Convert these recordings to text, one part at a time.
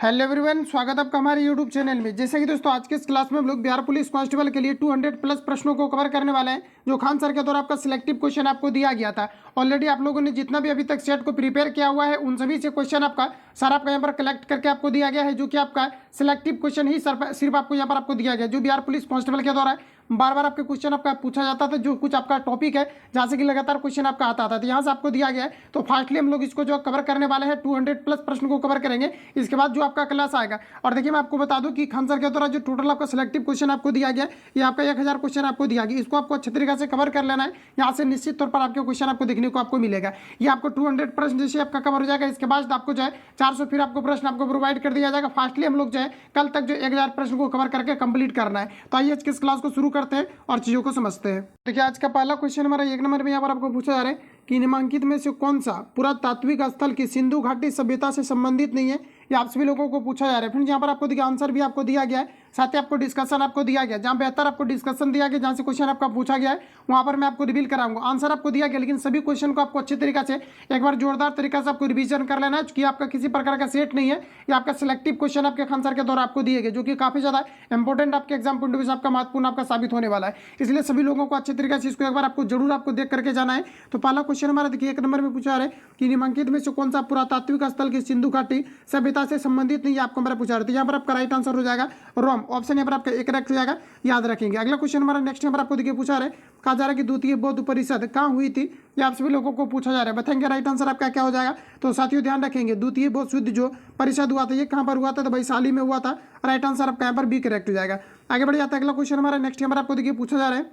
Hello everyone, स्वागत है आपका हमारे यूट्यूब चैनल में। जैसे कि दोस्तों आज के इस क्लास में हम लोग बिहार पुलिस कांस्टेबल के लिए 200 प्लस प्रश्नों को कवर करने वाले हैं, जो खान सर के द्वारा आपका सिलेक्टिव क्वेश्चन आपको दिया गया था। ऑलरेडी आप लोगों ने जितना भी अभी तक सेट को प्रिपेयर किया हुआ है उन सभी से क्वेश्चन आपका सर आपका यहाँ पर कलेक्ट करके आपको दिया गया है, जो कि आपका सिलेक्टिव क्वेश्चन ही सिर्फ आपको यहाँ पर आपको दिया गया, जो बिहार पुलिस कांस्टेबल के द्वारा बार बार आपके क्वेश्चन आपका पूछा जाता था, जो कुछ आपका टॉपिक है जहाँ से कि लगातार क्वेश्चन आपका आता था, तो यहाँ से आपको दिया गया है। तो फास्टली हम लोग इसको जो कवर करने वाले हैं 200 प्लस प्रश्न को कवर करेंगे। इसके बाद जो आपका क्लास आएगा, और देखिए मैं आपको बता दूं कि खान सर के द्वारा जो टोटल आपका सिलेक्टिव क्वेश्चन आपको दिया गया ये आपका 1000 क्वेश्चन आपको दिया गया। इसको आपको अच्छे तरीके से कवर कर लेना है। यहाँ से निश्चित तौर पर आपके क्वेश्चन आपको देखने को आपको मिलेगा। ये आपको 200 प्रश्न जैसे आपका कवर हो जाएगा। इसके बाद आपको जो है 400 फिर आपको प्रश्न आपको प्रोवाइड कर दिया जाएगा। फास्टली हम लोग जो है कल तक जो 1000 प्रश्न को कवर करके कंप्लीट करना है। तो आइए आज के इस क्लास को शुरू करते हैं और चीजों को समझते हैं। देखिए आज का पहला क्वेश्चन हमारा 1 नंबर में यहाँ पर आपको पूछा जा रहा है कि निम्नलिखित में से कौन सा पुरातात्विक स्थल की सिंधु घाटी सभ्यता से संबंधित नहीं है। ये आप सभी लोगों को पूछा जा रहा है। फ्रेंड्स यहाँ पर आपको देखिए आंसर भी आपको दिया गया है, साथ ही आपको डिस्कशन आपको दिया गया, जहाँ बेहतर आपको डिस्कशन दिया गया, जहाँ से क्वेश्चन आपका पूछा गया है वहाँ पर मैं आपको रिवील कराऊंगा। आंसर आपको दिया गया, लेकिन सभी क्वेश्चन को आपको अच्छे तरीके से एक बार जोरदार तरीके से आपको रिवीजन कर लेना है, कि आपका किसी प्रकार का सेट नहीं है। ये आपका सिलेक्टिव क्वेश्चन आपके खान सर के द्वारा आपको दिए गए, जो कि काफी ज्यादा इंपॉर्टेंट आपके एग्जाम पॉइंट ऑफ व्यू से आपका महत्वपूर्ण आपका साबित होने वाला है। इसलिए सभी लोगों को अच्छे तरीके से इसको एक बार आपको जरूर आपको देख करके जाना है। तो पहला क्वेश्चन हमारा देखिए 1 नंबर में पूछा रहा है कि निम्नलिखित में से कौन सा पुरातात्विक स्थल की सिंधु घाटी सभ्यता से संबंधित नहीं, आपको हमारा पूछा रहा है। यहाँ पर आपका राइट आंसर हो जाएगा रोम। ऑप्शन यहाँ पर आपका एक करेक्ट हो जाएगा, याद रखेंगे। अगला क्वेश्चन हमारा नेक्स्ट यहाँ पर आपको देखिए पूछा रहा है, कहा जा रहा है कि द्वितीय बौद्ध परिषद कहाँ हुई थी। ये आप सभी लोगों को पूछा जा रहा है, बताएंगे राइट आंसर आपका क्या हो जाएगा। तो साथियों ध्यान रखेंगे, द्वितीय बौद्ध युद्ध जो परिषद हुआ था ये कहाँ पर हुआ था, तो वैशाली में हुआ था। राइट आंसर आपका यहाँ पर बी करेक्ट हो जाएगा। आगे बढ़ जाता है अगला क्वेश्चन हमारा नेक्स्ट यहाँ पर आपको देखिए पूछा जा रहा है,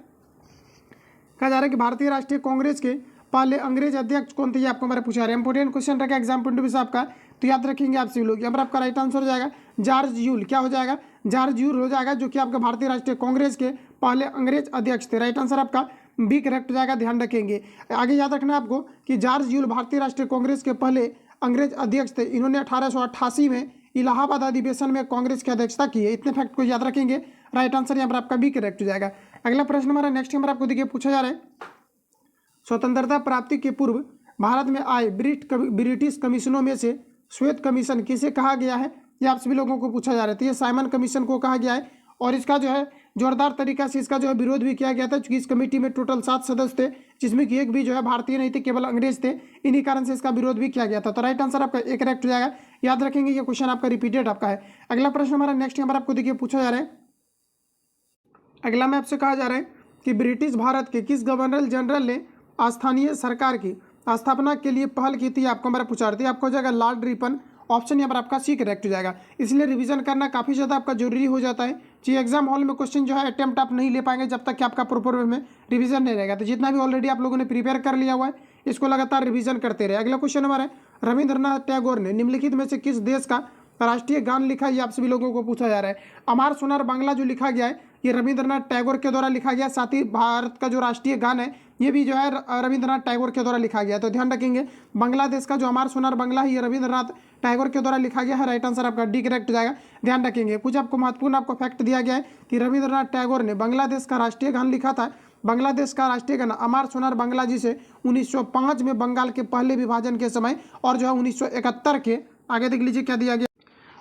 कहा जा रहा है कि भारतीय राष्ट्रीय कांग्रेस के पहले अंग्रेज अध्यक्ष कौन थे। ये आपको हमारा पूछा रहे हैं। इंपोर्टेंट क्वेश्चन रखा एग्जाम पॉइंट ऑफ व्यू से आपका, तो याद रखेंगे आप सभी लोग। यहाँ पर आपका राइट आंसर हो जाएगा जॉर्ज यूल। क्या हो जाएगा, जॉर्ज यूल हो जाएगा, जो कि आपका भारतीय राष्ट्रीय कांग्रेस के पहले अंग्रेज अध्यक्ष थे। राइट आंसर आपका बी करेक्ट हो जाएगा, ध्यान रखेंगे। आगे याद रखना आपको कि जॉर्ज यूल भारतीय राष्ट्रीय कांग्रेस के पहले अंग्रेज अध्यक्ष थे। इन्होंने 1888 में इलाहाबाद अधिवेशन में कांग्रेस की अध्यक्षता की है। इतने फैक्ट को याद रखेंगे। राइट आंसर यहाँ पर आपका बी करेक्ट हो जाएगा। अगला प्रश्न हमारा नेक्स्ट नंबर आपको देखिए पूछा जा रहा है, स्वतंत्रता प्राप्ति के पूर्व भारत में आए ब्रिटिश कमीशनों में से श्वेत कमीशन किसे कहा गया है। ये आप सभी लोगों को पूछा जा रहा है। तो ये साइमन कमीशन को कहा गया है, और इसका जो है जोरदार तरीका से इसका जो है विरोध भी किया गया था, क्योंकि इस कमेटी में टोटल 7 सदस्य थे, जिसमें कि एक भी जो है भारतीय नहीं थे, केवल अंग्रेज थे। इन्हीं कारण से इसका विरोध भी किया गया था। तो राइट आंसर आपका एक करेक्ट हो जाएगा, याद रखेंगे। ये क्वेश्चन आपका रिपीटेड आपका है। अगला प्रश्न हमारा नेक्स्ट यहाँ पर आपको देखिए पूछा जा रहा है, अगला में आपसे कहा जा रहा है कि ब्रिटिश भारत के किस गवर्नर जनरल ने स्थानीय सरकार की स्थापना के लिए पहल की थी। आपको हमारा पूछा रही थी, आपको हो जाएगा लॉर्ड रिपन। ऑप्शन यहाँ पर आपका सी करेक्ट हो जाएगा। इसलिए रिवीजन करना काफ़ी ज़्यादा आपका जरूरी हो जाता है, कि एग्जाम हॉल में क्वेश्चन जो है अटेम्प्ट आप नहीं ले पाएंगे जब तक कि आपका प्रॉपर वे में रिवीजन नहीं रहेगा। तो जितना भी ऑलरेडी आप लोगों ने प्रिपेयर कर लिया हुआ है इसको लगातार रिवीजन करते रहे। अगला क्वेश्चन हमारा है, रविंद्रनाथ टैगोर ने निम्नलिखित में से किस देश का राष्ट्रीय गान लिखा। ये आप सभी लोगों को पूछा जा रहा है। अमर सोनार बांग्ला जो लिखा गया है ये रविंद्रनाथ टैगोर के द्वारा लिखा गया। साथ ही भारत का जो राष्ट्रीय गान है ये भी जो है रविंद्रनाथ टैगोर के द्वारा लिखा गया। तो ध्यान रखेंगे, बांग्लादेश का जो अमर सोनार बांग्ला है ये रविंद्रनाथ टैगोर के द्वारा लिखा गया है। राइट आंसर आपका डी करेक्ट हो जाएगा, ध्यान रखेंगे। कुछ आपको महत्वपूर्ण आपको फैक्ट दिया गया है कि रविंद्रनाथ टैगोर ने बांग्लादेश का राष्ट्रीय गान लिखा था। बांग्लादेश का राष्ट्रीय गान अमर सोनार बांग्ला जी से 1905 में बंगाल के पहले विभाजन के समय, और जो है 1971 के आगे देख लीजिए क्या दिया गया,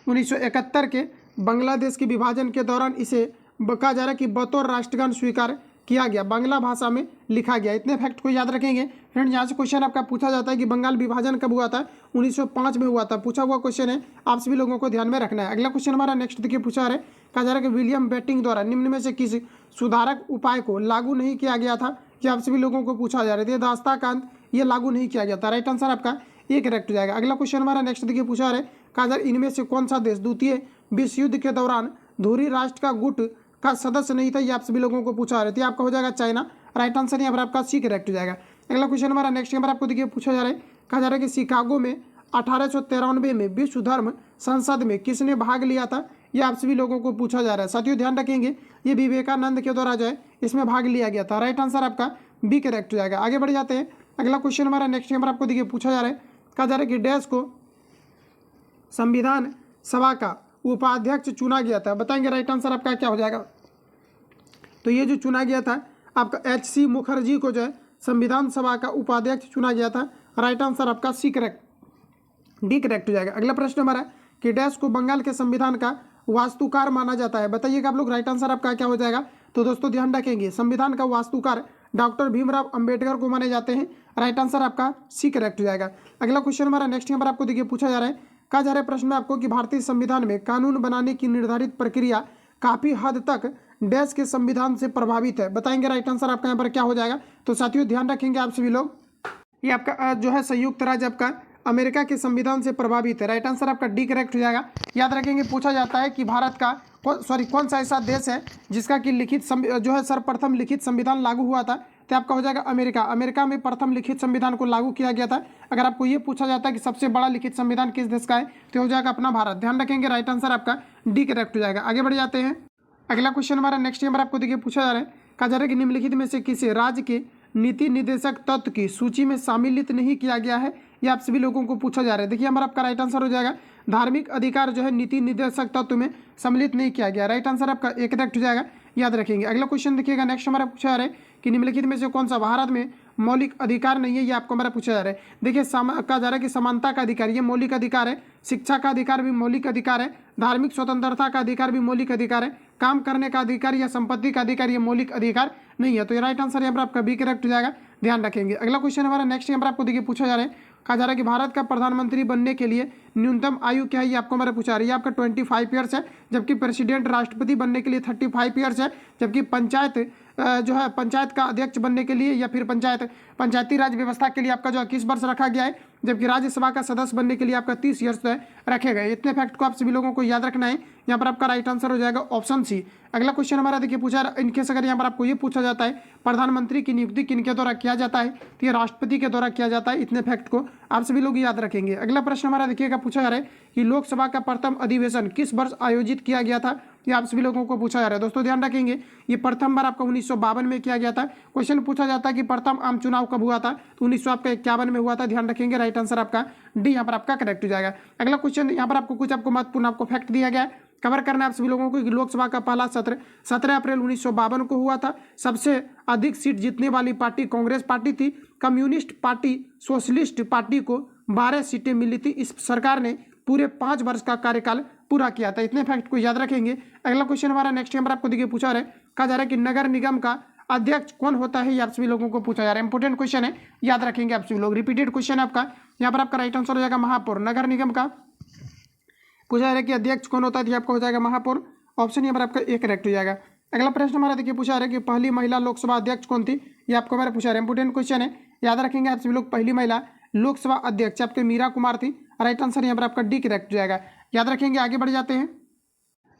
1971 के बांग्लादेश के विभाजन के दौरान इसे कहा जा रहा है कि बतौर राष्ट्रगान स्वीकार किया गया, बांग्ला भाषा में लिखा गया। इतने फैक्ट को याद रखेंगे। फ्रेंड्स यहाँ से क्वेश्चन आपका पूछा जाता है कि बंगाल विभाजन कब हुआ था, 1905 में हुआ था। पूछा हुआ क्वेश्चन है, आप सभी लोगों को ध्यान में रखना है। अगला क्वेश्चन हमारा नेक्स्ट देखिए पूछा है, कहा जा रहा है कि विलियम बेंटिंक द्वारा निम्न में से किस सुधारक उपाय को लागू नहीं किया गया था। ये आप सभी लोगों को पूछा जा रहा है। दास्ताकांत ये लागू नहीं किया गया था। राइट आंसर आपका ये करेक्ट हो जाएगा। अगला क्वेश्चन हमारा नेक्स्ट देखिए पूछा है, कहा जा रहा है इनमें से कौन सा देश द्वितीय विश्व युद्ध के दौरान धुरी राष्ट्र का गुट का सदस्य नहीं था। ये आप सभी लोगों को पूछा रहे थे। आपका हो जाएगा चाइना। राइट आंसर यहाँ पर आपका सी करेक्ट हो जाएगा। अगला क्वेश्चन हमारा नेक्स्ट यहाँ पर आपको देखिए पूछा जा रहा है, कहा जा रहा है कि शिकागो में 1893 में विश्व धर्म संसद में किसने भाग लिया था। ये आप सभी लोगों को पूछा जा रहा है। साथियों ध्यान रखेंगे, ये विवेकानंद के द्वारा जो है इसमें भाग लिया गया था। राइट आंसर आपका बी करेक्ट हो जाएगा। आगे बढ़ जाते हैं। अगला क्वेश्चन हमारा नेक्स्ट यहाँ पर आपको देखिए पूछा जा रहा है, कहा जा रहा है कि डैश को संविधान सभा का उपाध्यक्ष चुना गया था। बताएंगे राइट आंसर आपका क्या हो जाएगा। तो ये जो चुना गया था आपका HC मुखर्जी को जो है संविधान सभा का उपाध्यक्ष चुना गया था। राइट आंसर आपका सी करेक्ट डी करेक्ट हो जाएगा। अगला प्रश्न हमारा कि डैश को बंगाल के संविधान का वास्तुकार माना जाता है? बताइएगा आप लोग, राइट आंसर आपका क्या हो जाएगा? तो दोस्तों ध्यान रखेंगे, संविधान का वास्तुकार डॉक्टर भीमराव अंबेडकर को माने जाते हैं। राइट आंसर आपका सी करेक्ट हो जाएगा। अगला क्वेश्चन हमारा नेक्स्ट यहाँ पर आपको देखिए पूछा जा रहा है, कहा जा रहा है प्रश्न में आपको कि भारतीय संविधान में कानून बनाने की निर्धारित प्रक्रिया काफी हद तक डैश के संविधान से प्रभावित है? बताएंगे राइट आंसर आपका यहाँ पर क्या हो जाएगा? तो साथियों ध्यान रखेंगे आप सभी लोग, ये आपका जो है संयुक्त राज्य आपका अमेरिका के संविधान से प्रभावित है। राइट आंसर आपका डी करेक्ट हो जाएगा। याद रखेंगे, पूछा जाता है कि भारत का कौन सा ऐसा देश है जिसका कि लिखित जो है सर्वप्रथम लिखित संविधान लागू हुआ था? तो आपका हो जाएगा अमेरिका। अमेरिका में प्रथम लिखित संविधान को लागू किया गया था। अगर आपको ये पूछा जाता है कि सबसे बड़ा लिखित संविधान किस देश का है, तो हो जाएगा अपना भारत। ध्यान रखेंगे, राइट आंसर आपका डी करेक्ट हो जाएगा। आगे बढ़ जाते हैं। अगला क्वेश्चन हमारा नेक्स्ट नंबर आपको देखिए पूछा जा रहा है, कहा जा रहा है कि निम्नलिखित में से किसे राज्य के नीति निर्देशक तत्व की सूची में शामिलित नहीं किया गया है? ये आप सभी लोगों को पूछा जा रहा है। देखिए हमारा आपका राइट आंसर हो जाएगा धार्मिक अधिकार जो है नीति निर्देशक तत्व में सम्मिलित नहीं किया गया। राइट आंसर आपका एक करेक्ट हो जाएगा। याद रखेंगे। अगला क्वेश्चन देखिएगा, नेक्स्ट हमारा पूछा जा रहा है कि निम्नलिखित में से कौन सा भारत में मौलिक अधिकार नहीं है? ये आपको हमारा पूछा जा रहा है। देखिए कहा जा रहा है कि समानता का अधिकार ये मौलिक अधिकार है, शिक्षा का अधिकार भी मौलिक अधिकार है, धार्मिक स्वतंत्रता का अधिकार भी मौलिक अधिकार है, काम करने का अधिकार या संपत्ति का अधिकार ये मौलिक अधिकार नहीं है। तो ये राइट आंसर यहाँ पर आपका बी करेक्ट हो जाएगा। ध्यान रखेंगे। अगला क्वेश्चन हमारा नेक्स्ट यहाँ पर आपको देखिए पूछा जा रहा है, कहा जा रहा है कि भारत का प्रधानमंत्री बनने के लिए न्यूनतम आयु क्या है? ये आपको हमारा पूछा रही है। आपका 25 ईयर्स है, जबकि प्रेसिडेंट राष्ट्रपति बनने के लिए 35 ईयर्स है, जबकि पंचायत जो है पंचायत का अध्यक्ष बनने के लिए या फिर पंचायती राज व्यवस्था के लिए आपका जो 21 वर्ष रखा गया है, जबकि राज्यसभा का सदस्य बनने के लिए आपका 30 ईयर्स रखे गए। इतने फैक्ट को आप सभी लोगों को याद रखना है। यहाँ पर आपका राइट आंसर हो जाएगा ऑप्शन सी। अगला क्वेश्चन हमारा देखिए पूछा, इनकेस अगर यहाँ पर आपको ये पूछा जाता है प्रधानमंत्री की नियुक्ति किनके द्वारा किया जाता है, तो ये राष्ट्रपति के द्वारा किया जाता है। इतने फैक्ट को आप सभी लोग याद रखेंगे। अगला प्रश्न हमारा देखिएगा पूछा जा रहा है कि लोकसभा का प्रथम अधिवेशन किस वर्ष आयोजित किया गया था? ये आप सभी लोगों को पूछा जा रहा है। दोस्तों ध्यान रखेंगे, ये प्रथम बार आपका 1952 में किया गया था। क्वेश्चन पूछा जाता है कि प्रथम आम चुनाव कब हुआ था, तो 1951 में हुआ था। ध्यान रखेंगे, राइट आंसर आपका डी यहाँ पर आपका करेक्ट हो जाएगा। अगला क्वेश्चन यहाँ पर आपको कुछ महत्वपूर्ण आपको फैक्ट दिया गया है, कवर करना है आप सभी लोगों को कि लोकसभा का पहला सत्र 17 अप्रैल 1952 को हुआ था। सबसे अधिक सीट जीतने वाली पार्टी कांग्रेस पार्टी थी। कम्युनिस्ट पार्टी सोशलिस्ट पार्टी को 12 सीटें मिली थी। इस सरकार ने पूरे 5 वर्ष का कार्यकाल पूरा किया था। इतने फैक्ट को याद रखेंगे। अगला क्वेश्चन हमारा नेक्स्ट नंबर आपको देखिए पूछा रहा है, कहा जा रहा है कि नगर निगम का अध्यक्ष कौन होता है? ये आप सभी लोगों को पूछा जा रहा है। इंपोर्टेंट क्वेश्चन है, याद रखेंगे आप सभी लोग। रिपीटेड क्वेश्चन है आपका। यहाँ पर आपका राइट आंसर हो जाएगा महापौर। नगर निगम का पूछा जा रहा है कि अध्यक्ष कौन होता है? आपका हो जाएगा महापौर। ऑप्शन यहाँ पर आपका एक करेक्ट हो जाएगा। अगला प्रश्न हमारा देखिए पूछा जा रहा है कि पहली महिला लोकसभा अध्यक्ष कौन थी? ये आपको हमारा पूछा रहा है। इंपोर्टेंट क्वेश्चन है, याद रखेंगे आप सभी लोग। पहली महिला लोकसभा अध्यक्ष आपके मीरा कुमार थी। राइट आंसर यहाँ पर आपका डी करेक्ट हो जाएगा। याद रखेंगे। आगे बढ़ जाते हैं।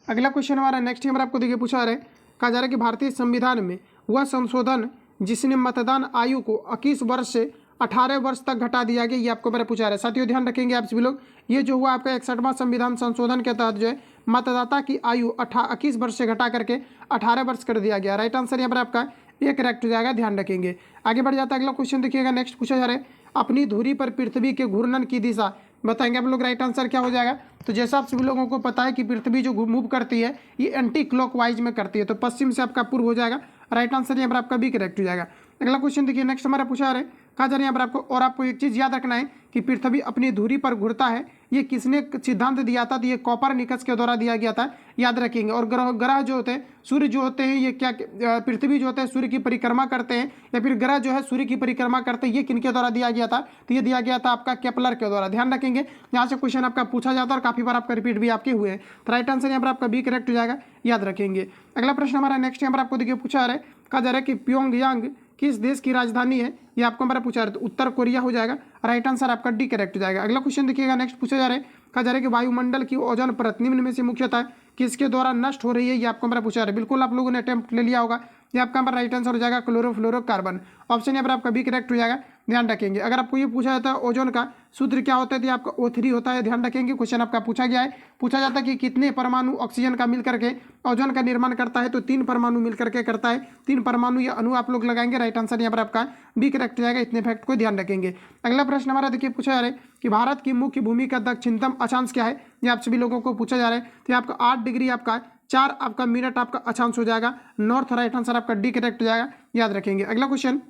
अगला क्वेश्चन हमारा नेक्स्ट नंबर आपको देखिए पूछा रहा है, कहा जा रहा है कि भारतीय संविधान में वह संशोधन जिसने मतदान आयु को 21 वर्ष से 18 वर्ष तक घटा दिया गया, ये आपको मेरा पूछा रहा है। साथियों ध्यान रखेंगे आप सभी लोग, ये जो हुआ आपका 61वां संविधान संशोधन के तहत जो है मतदाता की आयु 21 वर्ष से घटा करके 18 वर्ष कर दिया गया। राइट आंसर यहाँ पर आपका ये करेक्ट हो जाएगा। ध्यान रखेंगे। आगे बढ़ जाता है। अगला क्वेश्चन देखिएगा, नेक्स्ट पूछा जा रहा है अपनी धुरी पर पृथ्वी के घूर्णन की दिशा बताएंगे आप लोग। राइट आंसर क्या हो जाएगा? तो जैसा आप सभी लोगों को पता है कि पृथ्वी जो मूव करती है ये एंटी क्लॉकवाइज में करती है, तो पश्चिम से आपका पूर्व हो जाएगा। राइट आंसर यहाँ पर आपका भी करेक्ट हो जाएगा। अगला क्वेश्चन देखिए, नेक्स्ट हमारा पूछा जा रहा है, कहा जा रहा है यहाँ पर आपको, और आपको एक चीज़ याद रखना है कि पृथ्वी अपनी धुरी पर घूरता है। ये किसने सिद्धांत दिया था? तो ये कोपरनिकस के द्वारा दिया गया था। याद रखेंगे। और ग्रह जो होते हैं, सूर्य जो होते हैं, ये क्या पृथ्वी जो होते हैं सूर्य की परिक्रमा करते हैं, या फिर ग्रह जो है सूर्य की परिक्रमा करते हैं, ये किनके द्वारा दिया गया था? तो ये दिया गया था आपका केपलर के द्वारा। ध्यान रखेंगे, यहाँ से क्वेश्चन आपका पूछा जाता है और काफी बार आपका रिपीट भी आपके हुए हैं। तो राइट आंसर यहाँ पर आपका बी करेक्ट हो जाएगा। याद रखेंगे। अगला प्रश्न हमारा नेक्स्ट यहाँ पर आपको देखिए पूछा रहा है, कहा जा रहा है कि प्योंगयांग किस देश की राजधानी है? ये आपको हमारा पूछा रहा है, तो उत्तर कोरिया हो जाएगा। राइट आंसर आपका डी करेक्ट हो जाएगा। अगला क्वेश्चन देखिएगा, नेक्स्ट पूछा जा रहा है, कहा जा रहा है कि वायुमंडल की ओजोन परत निम्न में से मुख्यतः किसके द्वारा नष्ट हो रही है? ये आपको हमारा पूछा रहा है। बिल्कुल आप लोगों ने अटेम्प्ट ले लिया होगा। ये आपका हमारा राइट आंसर हो जाएगा क्लोरोफ्लोरोकार्बन। ऑप्शन यहाँ पर आपका बी करेक्ट हो जाएगा। ध्यान रखेंगे। अगर आपको ये पूछा जाता है ओजोन का सूत्र क्या होता है, तो आपका O3 होता है। ध्यान रखेंगे, क्वेश्चन आपका पूछा गया है। पूछा जाता है कि कितने परमाणु ऑक्सीजन का मिलकर के ओजोन का निर्माण करता है, तो 3 परमाणु मिलकर के करता है। 3 परमाणु या अणु आप लोग लगाएंगे। राइट आंसर यहाँ पर आपका बी करेक्ट हो जाएगा। इतने फैक्ट को ध्यान रखेंगे। अगला प्रश्न हमारा देखिए पूछा जा रहा है कि भारत की मुख्य भूमि का दक्षिणतम अक्षांश क्या है? ये आप सभी लोगों को पूछा जा रहा है। तो आपका 8 डिग्री आपका 4 आपका मिनट आपका अक्षांश हो जाएगा नॉर्थ। राइट आंसर आपका डी करेक्ट हो जाएगा। याद रखेंगे। अगला क्वेश्चन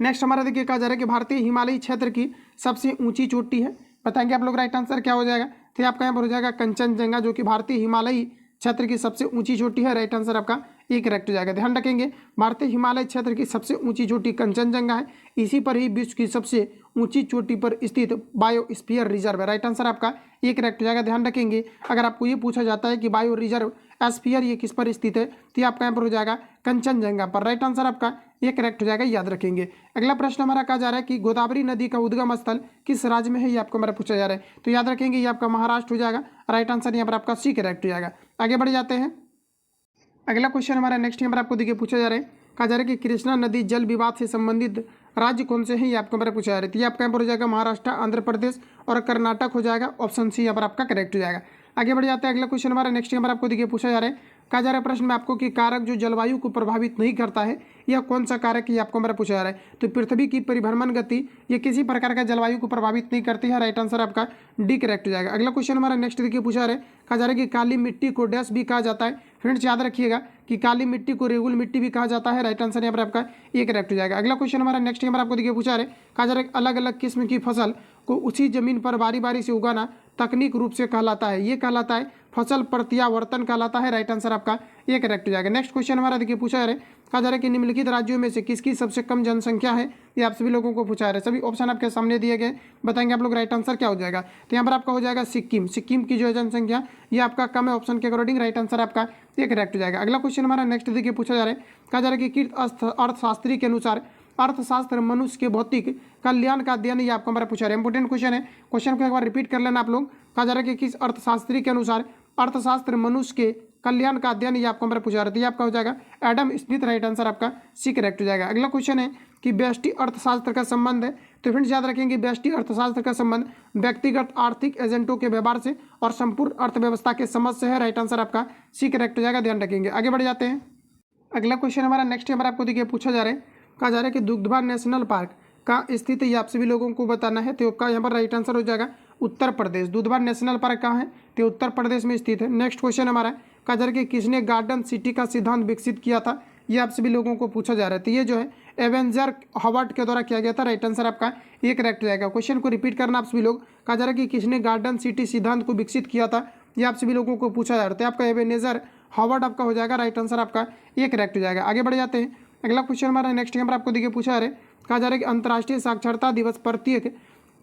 नेक्स्ट हमारा देखिए कहा जा रहा है कि भारतीय हिमालयी क्षेत्र की सबसे ऊंची चोटी है। बताएंगे आप लोग। राइट आंसर क्या हो जाएगा? तो आपका यहाँ पर हो जाएगा कंचनजंगा, जो कि भारतीय हिमालयी क्षेत्र की सबसे ऊंची चोटी है। राइट आंसर आपका ये करेक्ट हो जाएगा। ध्यान रखेंगे, भारतीय हिमालय क्षेत्र की सबसे ऊंची चोटी कंचनजंगा है। इसी पर ही विश्व की सबसे ऊंची चोटी पर स्थित बायोस्फीयर रिजर्व है। राइट आंसर आपका ये करेक्ट हो जाएगा। ध्यान रखेंगे, अगर आपको ये पूछा जाता है कि बायो रिजर्व एस्फीयर ये किस पर स्थित है, तो ये आपका यहाँ पर हो जाएगा कंचनजंगा पर। राइट आंसर आपका ये करेक्ट हो जाएगा, याद रखेंगे। अगला प्रश्न हमारा कहा जा रहा है कि गोदावरी नदी का उद्गम स्थल किस राज्य में है, ये आपको हमारा पूछा जा रहा है। तो याद रखेंगे, ये आपका महाराष्ट्र हो जाएगा। राइट आंसर यहाँ पर आपका सी करेक्ट हो जाएगा। आगे बढ़ जाते हैं। अगला क्वेश्चन हमारा नेक्स्ट यहाँ पर आपको देखिए पूछा जा रहा है, कहा जा रहा है कि कृष्णा नदी जल विवाद से संबंधित राज्य कौन से हैं, ये आपको हमारा पूछा जा रहा है। तो ये आपका यहाँ पर हो जाएगा महाराष्ट्र, आंध्र प्रदेश और कर्नाटक हो जाएगा। ऑप्शन सी यहाँ पर आपका करेक्ट हो जाएगा। आगे बढ़ जाते हैं। अगला क्वेश्चन हमारा नेक्स्ट यहाँ पर आपको देखिए पूछा जा रहा है, कहा जा रहा है प्रश्न में आपको कि कारक जो जलवायु को प्रभावित नहीं करता है, यह कौन सा कारक है, आपको हमारा पूछा जा रहा है। तो पृथ्वी की परिभ्रमण गति ये किसी प्रकार का जलवायु को प्रभावित नहीं करती है। राइट आंसर आपका डी करेक्ट हो जाएगा। अगला क्वेश्चन हमारा नेक्स्ट देखिए पूछा जा रहा है, कहा जा रहा है कि काली मिट्टी को डैश भी कहा जाता है। फ्रेंड्स याद रखिएगा कि काली मिट्टी को रेगुल मिट्टी भी कहा जाता है। राइट आंसर यहाँ पर आपका ये करेक्ट हो जाएगा। अगला क्वेश्चन हमारा नेक्स्ट यहाँ पर आपको देखिए पूछा जा रहा है, कहा जा रहा है अलग अलग किस्म की फसल को उसी जमीन पर बारी बारी से उगाना तकनीक रूप से कहलाता है, ये कहलाता है फसल प्रत्यावर्तन कहलाता है। राइट आंसर आपका ये करेक्ट हो जाएगा। नेक्स्ट क्वेश्चन हमारा देखिए पूछा जा रहा है, कहा जा रहा है कि निम्नलिखित राज्यों में से किसकी सबसे कम जनसंख्या है, ये आप सभी लोगों को पूछा जा रहा है। सभी ऑप्शन आपके सामने दिए गए, बताएंगे आप लोग राइट आंसर क्या हो जाएगा। तो यहाँ पर आपका हो जाएगा सिक्किम। सिक्किम की जो है जनसंख्या ये आपका कम है ऑप्शन के अकॉर्डिंग। राइट आंसर आपका ये करेक्ट हो जाएगा। अगला क्वेश्चन हमारा नेक्स्ट देखिए पूछा जा रहा है, कहा जा रहा है कि अर्थशास्त्री के अनुसार अर्थशास्त्र मनुष्य के भौतिक कल्याण का अध्ययन, ये आपको हमारा पूछा रहा है। इंपोर्टेंट क्वेश्चन है, क्वेश्चन को एक बार रिपीट कर लेना आप लोग। कहा जा रहा है कि किस अर्थशास्त्री के अनुसार अर्थशास्त्र मनुष्य के कल्याण का अध्ययन, ये आपको हमारा पूछा रहा है। ये आपका हो जाएगा एडम स्मिथ। राइट आंसर आपका सी करेक्ट हो जाएगा। अगला क्वेश्चन है कि व्यष्टि अर्थशास्त्र का संबंध है। तो फ्रेंड्स याद रखेंगे, व्यष्टि अर्थशास्त्र का संबंध व्यक्तिगत आर्थिक एजेंटों के व्यवहार से और संपूर्ण अर्थव्यवस्था के समझ से है। राइट आंसर आपका सी करेक्ट हो जाएगा, ध्यान रखेंगे। आगे बढ़ जाते हैं। अगला क्वेश्चन हमारा नेक्स्ट हमारा आपको देखिए पूछा जा रहा है, कहा जा रहा है कि दुग्धवा नेशनल पार्क का स्थित ये आप सभी लोगों को बताना है। तो आपका यहाँ पर राइट आंसर हो जाएगा उत्तर प्रदेश। दुधवा नेशनल पार्क कहाँ है, तो उत्तर प्रदेश में स्थित है। नेक्स्ट क्वेश्चन हमारा कहा जा रहा है कि किसने गार्डन सिटी का सिद्धांत विकसित किया था, ये आप सभी लोगों को पूछा जा रहा है। तो ये जो है एवेंजर हॉवर्ड के द्वारा किया गया था। राइट आंसर आपका ये करेक्ट हो जाएगा। क्वेश्चन को रिपीट करना आप सभी लोग। कहा जा रहा है कि किसने गार्डन सिटी सिद्धांत को विकसित किया था, ये आप सभी लोगों को पूछा जा रहा है। आपका एवेंजर हॉवर्ड आपका हो जाएगा। राइट आंसर आपका ये करेक्ट हो जाएगा। आगे बढ़ जाते हैं। अगला क्वेश्चन हमारा नेक्स्ट यहाँ पर आपको देखिए पूछा जा रहा है, कहा जा रहा है कि अंतर्राष्ट्रीय साक्षरता दिवस प्रत्येक,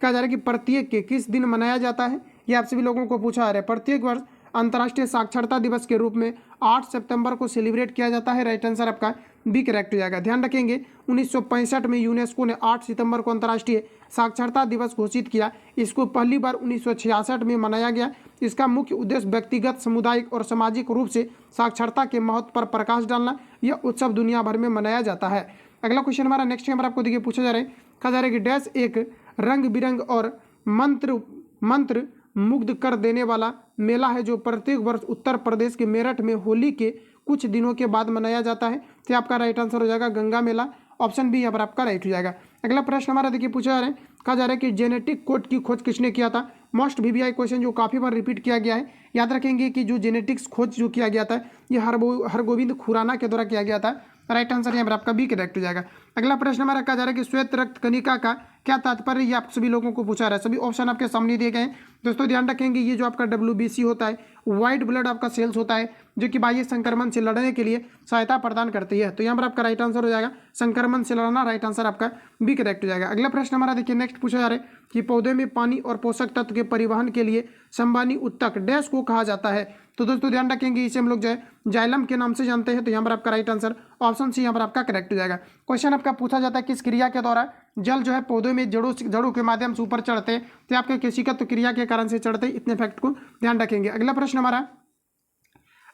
कहा जा रहा है कि प्रत्येक के किस दिन मनाया जाता है, ये आप सभी लोगों को पूछा जा रहा है। प्रत्येक वर्ष अंतर्राष्ट्रीय साक्षरता दिवस के रूप में 8 सितंबर को सेलिब्रेट किया जाता है। राइट आंसर आपका बी करेक्ट हो जाएगा। ध्यान रखेंगे 1965 में यूनेस्को ने 8 सितंबर को अंतर्राष्ट्रीय साक्षरता दिवस घोषित किया। इसको पहली बार 1966 में मनाया गया। इसका मुख्य उद्देश्य व्यक्तिगत, सामुदायिक और सामाजिक रूप से साक्षरता के महत्व पर प्रकाश डालना। यह उत्सव दुनिया भर में मनाया जाता है। अगला क्वेश्चन हमारा नेक्स्ट नंबर आपको देखिए पूछा जा रहा है, कहा जा रहा है कि डैश एक रंग बिरंग और मंत्र मुग्ध कर देने वाला मेला है जो प्रत्येक वर्ष उत्तर प्रदेश के मेरठ में होली के कुछ दिनों के बाद मनाया जाता है। तो आपका राइट आंसर हो जाएगा गंगा मेला। ऑप्शन बी यहाँ पर आपका राइट हो जाएगा। अगला प्रश्न हमारा देखिए पूछा जा रहा है, कहा जा रहा है कि जेनेटिक कोड की खोज किसने किया था। मोस्ट वीवीआई क्वेश्चन जो काफ़ी बार रिपीट किया गया है। याद रखेंगे कि जो जेनेटिक्स खोज जो किया गया था ये हरगोविंद खुराना के द्वारा किया गया था। राइट आंसर यहाँ पर आपका बी करेक्ट हो जाएगा। अगला प्रश्न हमारा कहा जा रहा है कि श्वेत रक्त कणिका का क्या तात्पर्य, ये आप सभी लोगों को पूछा रहा है। सभी ऑप्शन आपके सामने दिए गए हैं। दोस्तों ध्यान रखेंगे ये जो आपका WBC होता है, व्हाइट ब्लड आपका सेल्स होता है जो कि बाह्य संक्रमण से लड़ने के लिए सहायता प्रदान करती है। तो यहाँ पर आपका राइट आंसर हो जाएगा संक्रमण से लड़ना। राइट आंसर आपका बी करेक्ट हो जाएगा। अगला प्रश्न हमारा देखिए नेक्स्ट पूछा जा रहा है कि पौधे में पानी और पोषक तत्व के परिवहन के लिए संबानी उत्तक डैश को कहा जाता है। तो दोस्तों ध्यान रखेंगे इसे हम लोग जो है जाइलम के नाम से जानते हैं। तो यहाँ पर आपका राइट आंसर ऑप्शन सी यहाँ पर आपका करेक्ट हो जाएगा। क्वेश्चन आपका पूछा जाता है किस क्रिया के द्वारा जल जो है पौधों में जड़ों के माध्यम से ऊपर चढ़ते हैं। तो आपके केशिकत्व क्रिया के कारण से चढ़ते हैं। इतने फैक्ट को ध्यान रखेंगे। अगला प्रश्न हमारा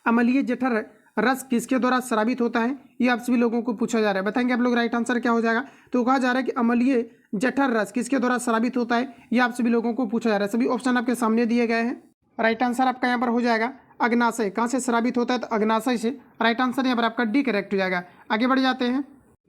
अम्लीय जठर रस किसके द्वारा स्रावित होता है, ये आप सभी लोगों को पूछा जा रहा है। बताएंगे आप लोग राइट आंसर क्या हो जाएगा। तो कहा जा रहा है कि अम्लीय जठर रस किसके द्वारा स्रावित होता है, ये आप सभी लोगों को पूछा जा रहा है। सभी ऑप्शन आपके सामने दिए गए हैं। राइट आंसर आपका यहाँ पर हो जाएगा अग्नाशय। कहाँ से स्रावित होता है, तो अग्नाशय से। राइट आंसर यहाँ पर आपका डी करेक्ट हो जाएगा। आगे बढ़ जाते हैं।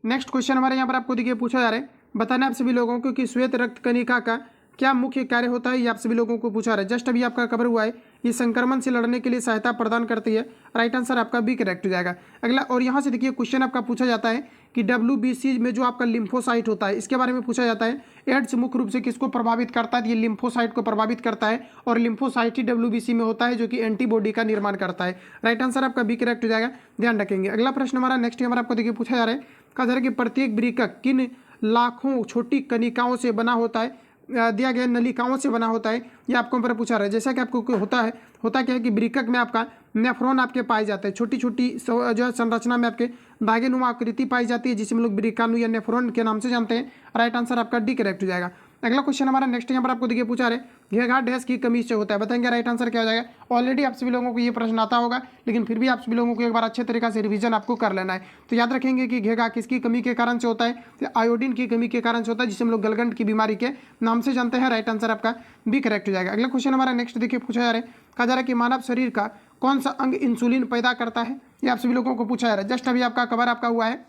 नेक्स्ट क्वेश्चन हमारे यहाँ पर आपको देखिए पूछा जा रहा है, बताना आप सभी लोगों को कि श्वेत रक्त कणिका का क्या मुख्य कार्य होता है, ये आप सभी लोगों को पूछा रहा है। जस्ट अभी आपका कवर हुआ है, ये संक्रमण से लड़ने के लिए सहायता प्रदान करती है। राइट आंसर आपका बी करेक्ट हो जाएगा। अगला और यहाँ से देखिए क्वेश्चन आपका पूछा जाता है कि WBC में जो आपका लिम्फोसाइट होता है इसके बारे में पूछा जाता है। एड्स मुख्य रूप से किसको प्रभावित करता है? ये लिम्फोसाइट को प्रभावित करता है और लिम्फोसाइट ही WBC में होता है जो कि एंटीबॉडी का निर्माण करता है। राइट आंसर आपका बी करेक्ट हो जाएगा, ध्यान रखेंगे। अगला प्रश्न हमारा नेक्स्ट नंबर आपको देखिए पूछा जा रहा है, कहा जा रहा है कि प्रत्येक वृक्क किन लाखों छोटी कणिकाओं से बना होता है? दिया गया नलिकाओं से बना होता है, ये आपको ऊपर पूछा रहा है। जैसा कि आपको होता क्या है कि वृक्क में आपका नेफ्रॉन आपके पाए जाते हैं, छोटी छोटी जो है संरचना में आपके धागेनुमा आकृति पाई जाती है जिसे हम लोग वृक्काणु या नेफ्रॉन के नाम से जानते हैं। राइट आंसर आपका डी करेक्ट हो जाएगा। अगला क्वेश्चन हमारा नेक्स्ट यहाँ पर आपको देखिए पूछा रहे, घेघा डैश की कमी से होता है, बताएंगे राइट आंसर क्या हो जाएगा। ऑलरेडी आप सभी लोगों को ये प्रश्न आता होगा, लेकिन फिर भी आप सभी लोगों को एक बार अच्छे तरीके से रिवीजन आपको कर लेना है। तो याद रखेंगे कि घेघा किसकी कमी के कारण से होता है? तो आयोडीन की कमी के कारण से होता है, जिसे हम लोग गलगंड की बीमारी के नाम से जानते हैं। राइट आंसर आपका बी करेक्ट हो जाएगा। अगला क्वेश्चन हमारा नेक्स्ट देखिए पूछा जा रहा है, कहा जा रहा है कि मानव शरीर का कौन सा अंग इंसुलिन पैदा करता है? ये आप सभी लोगों को पूछा जा रहा है। जस्ट अभी आपका कवर आपका हुआ है,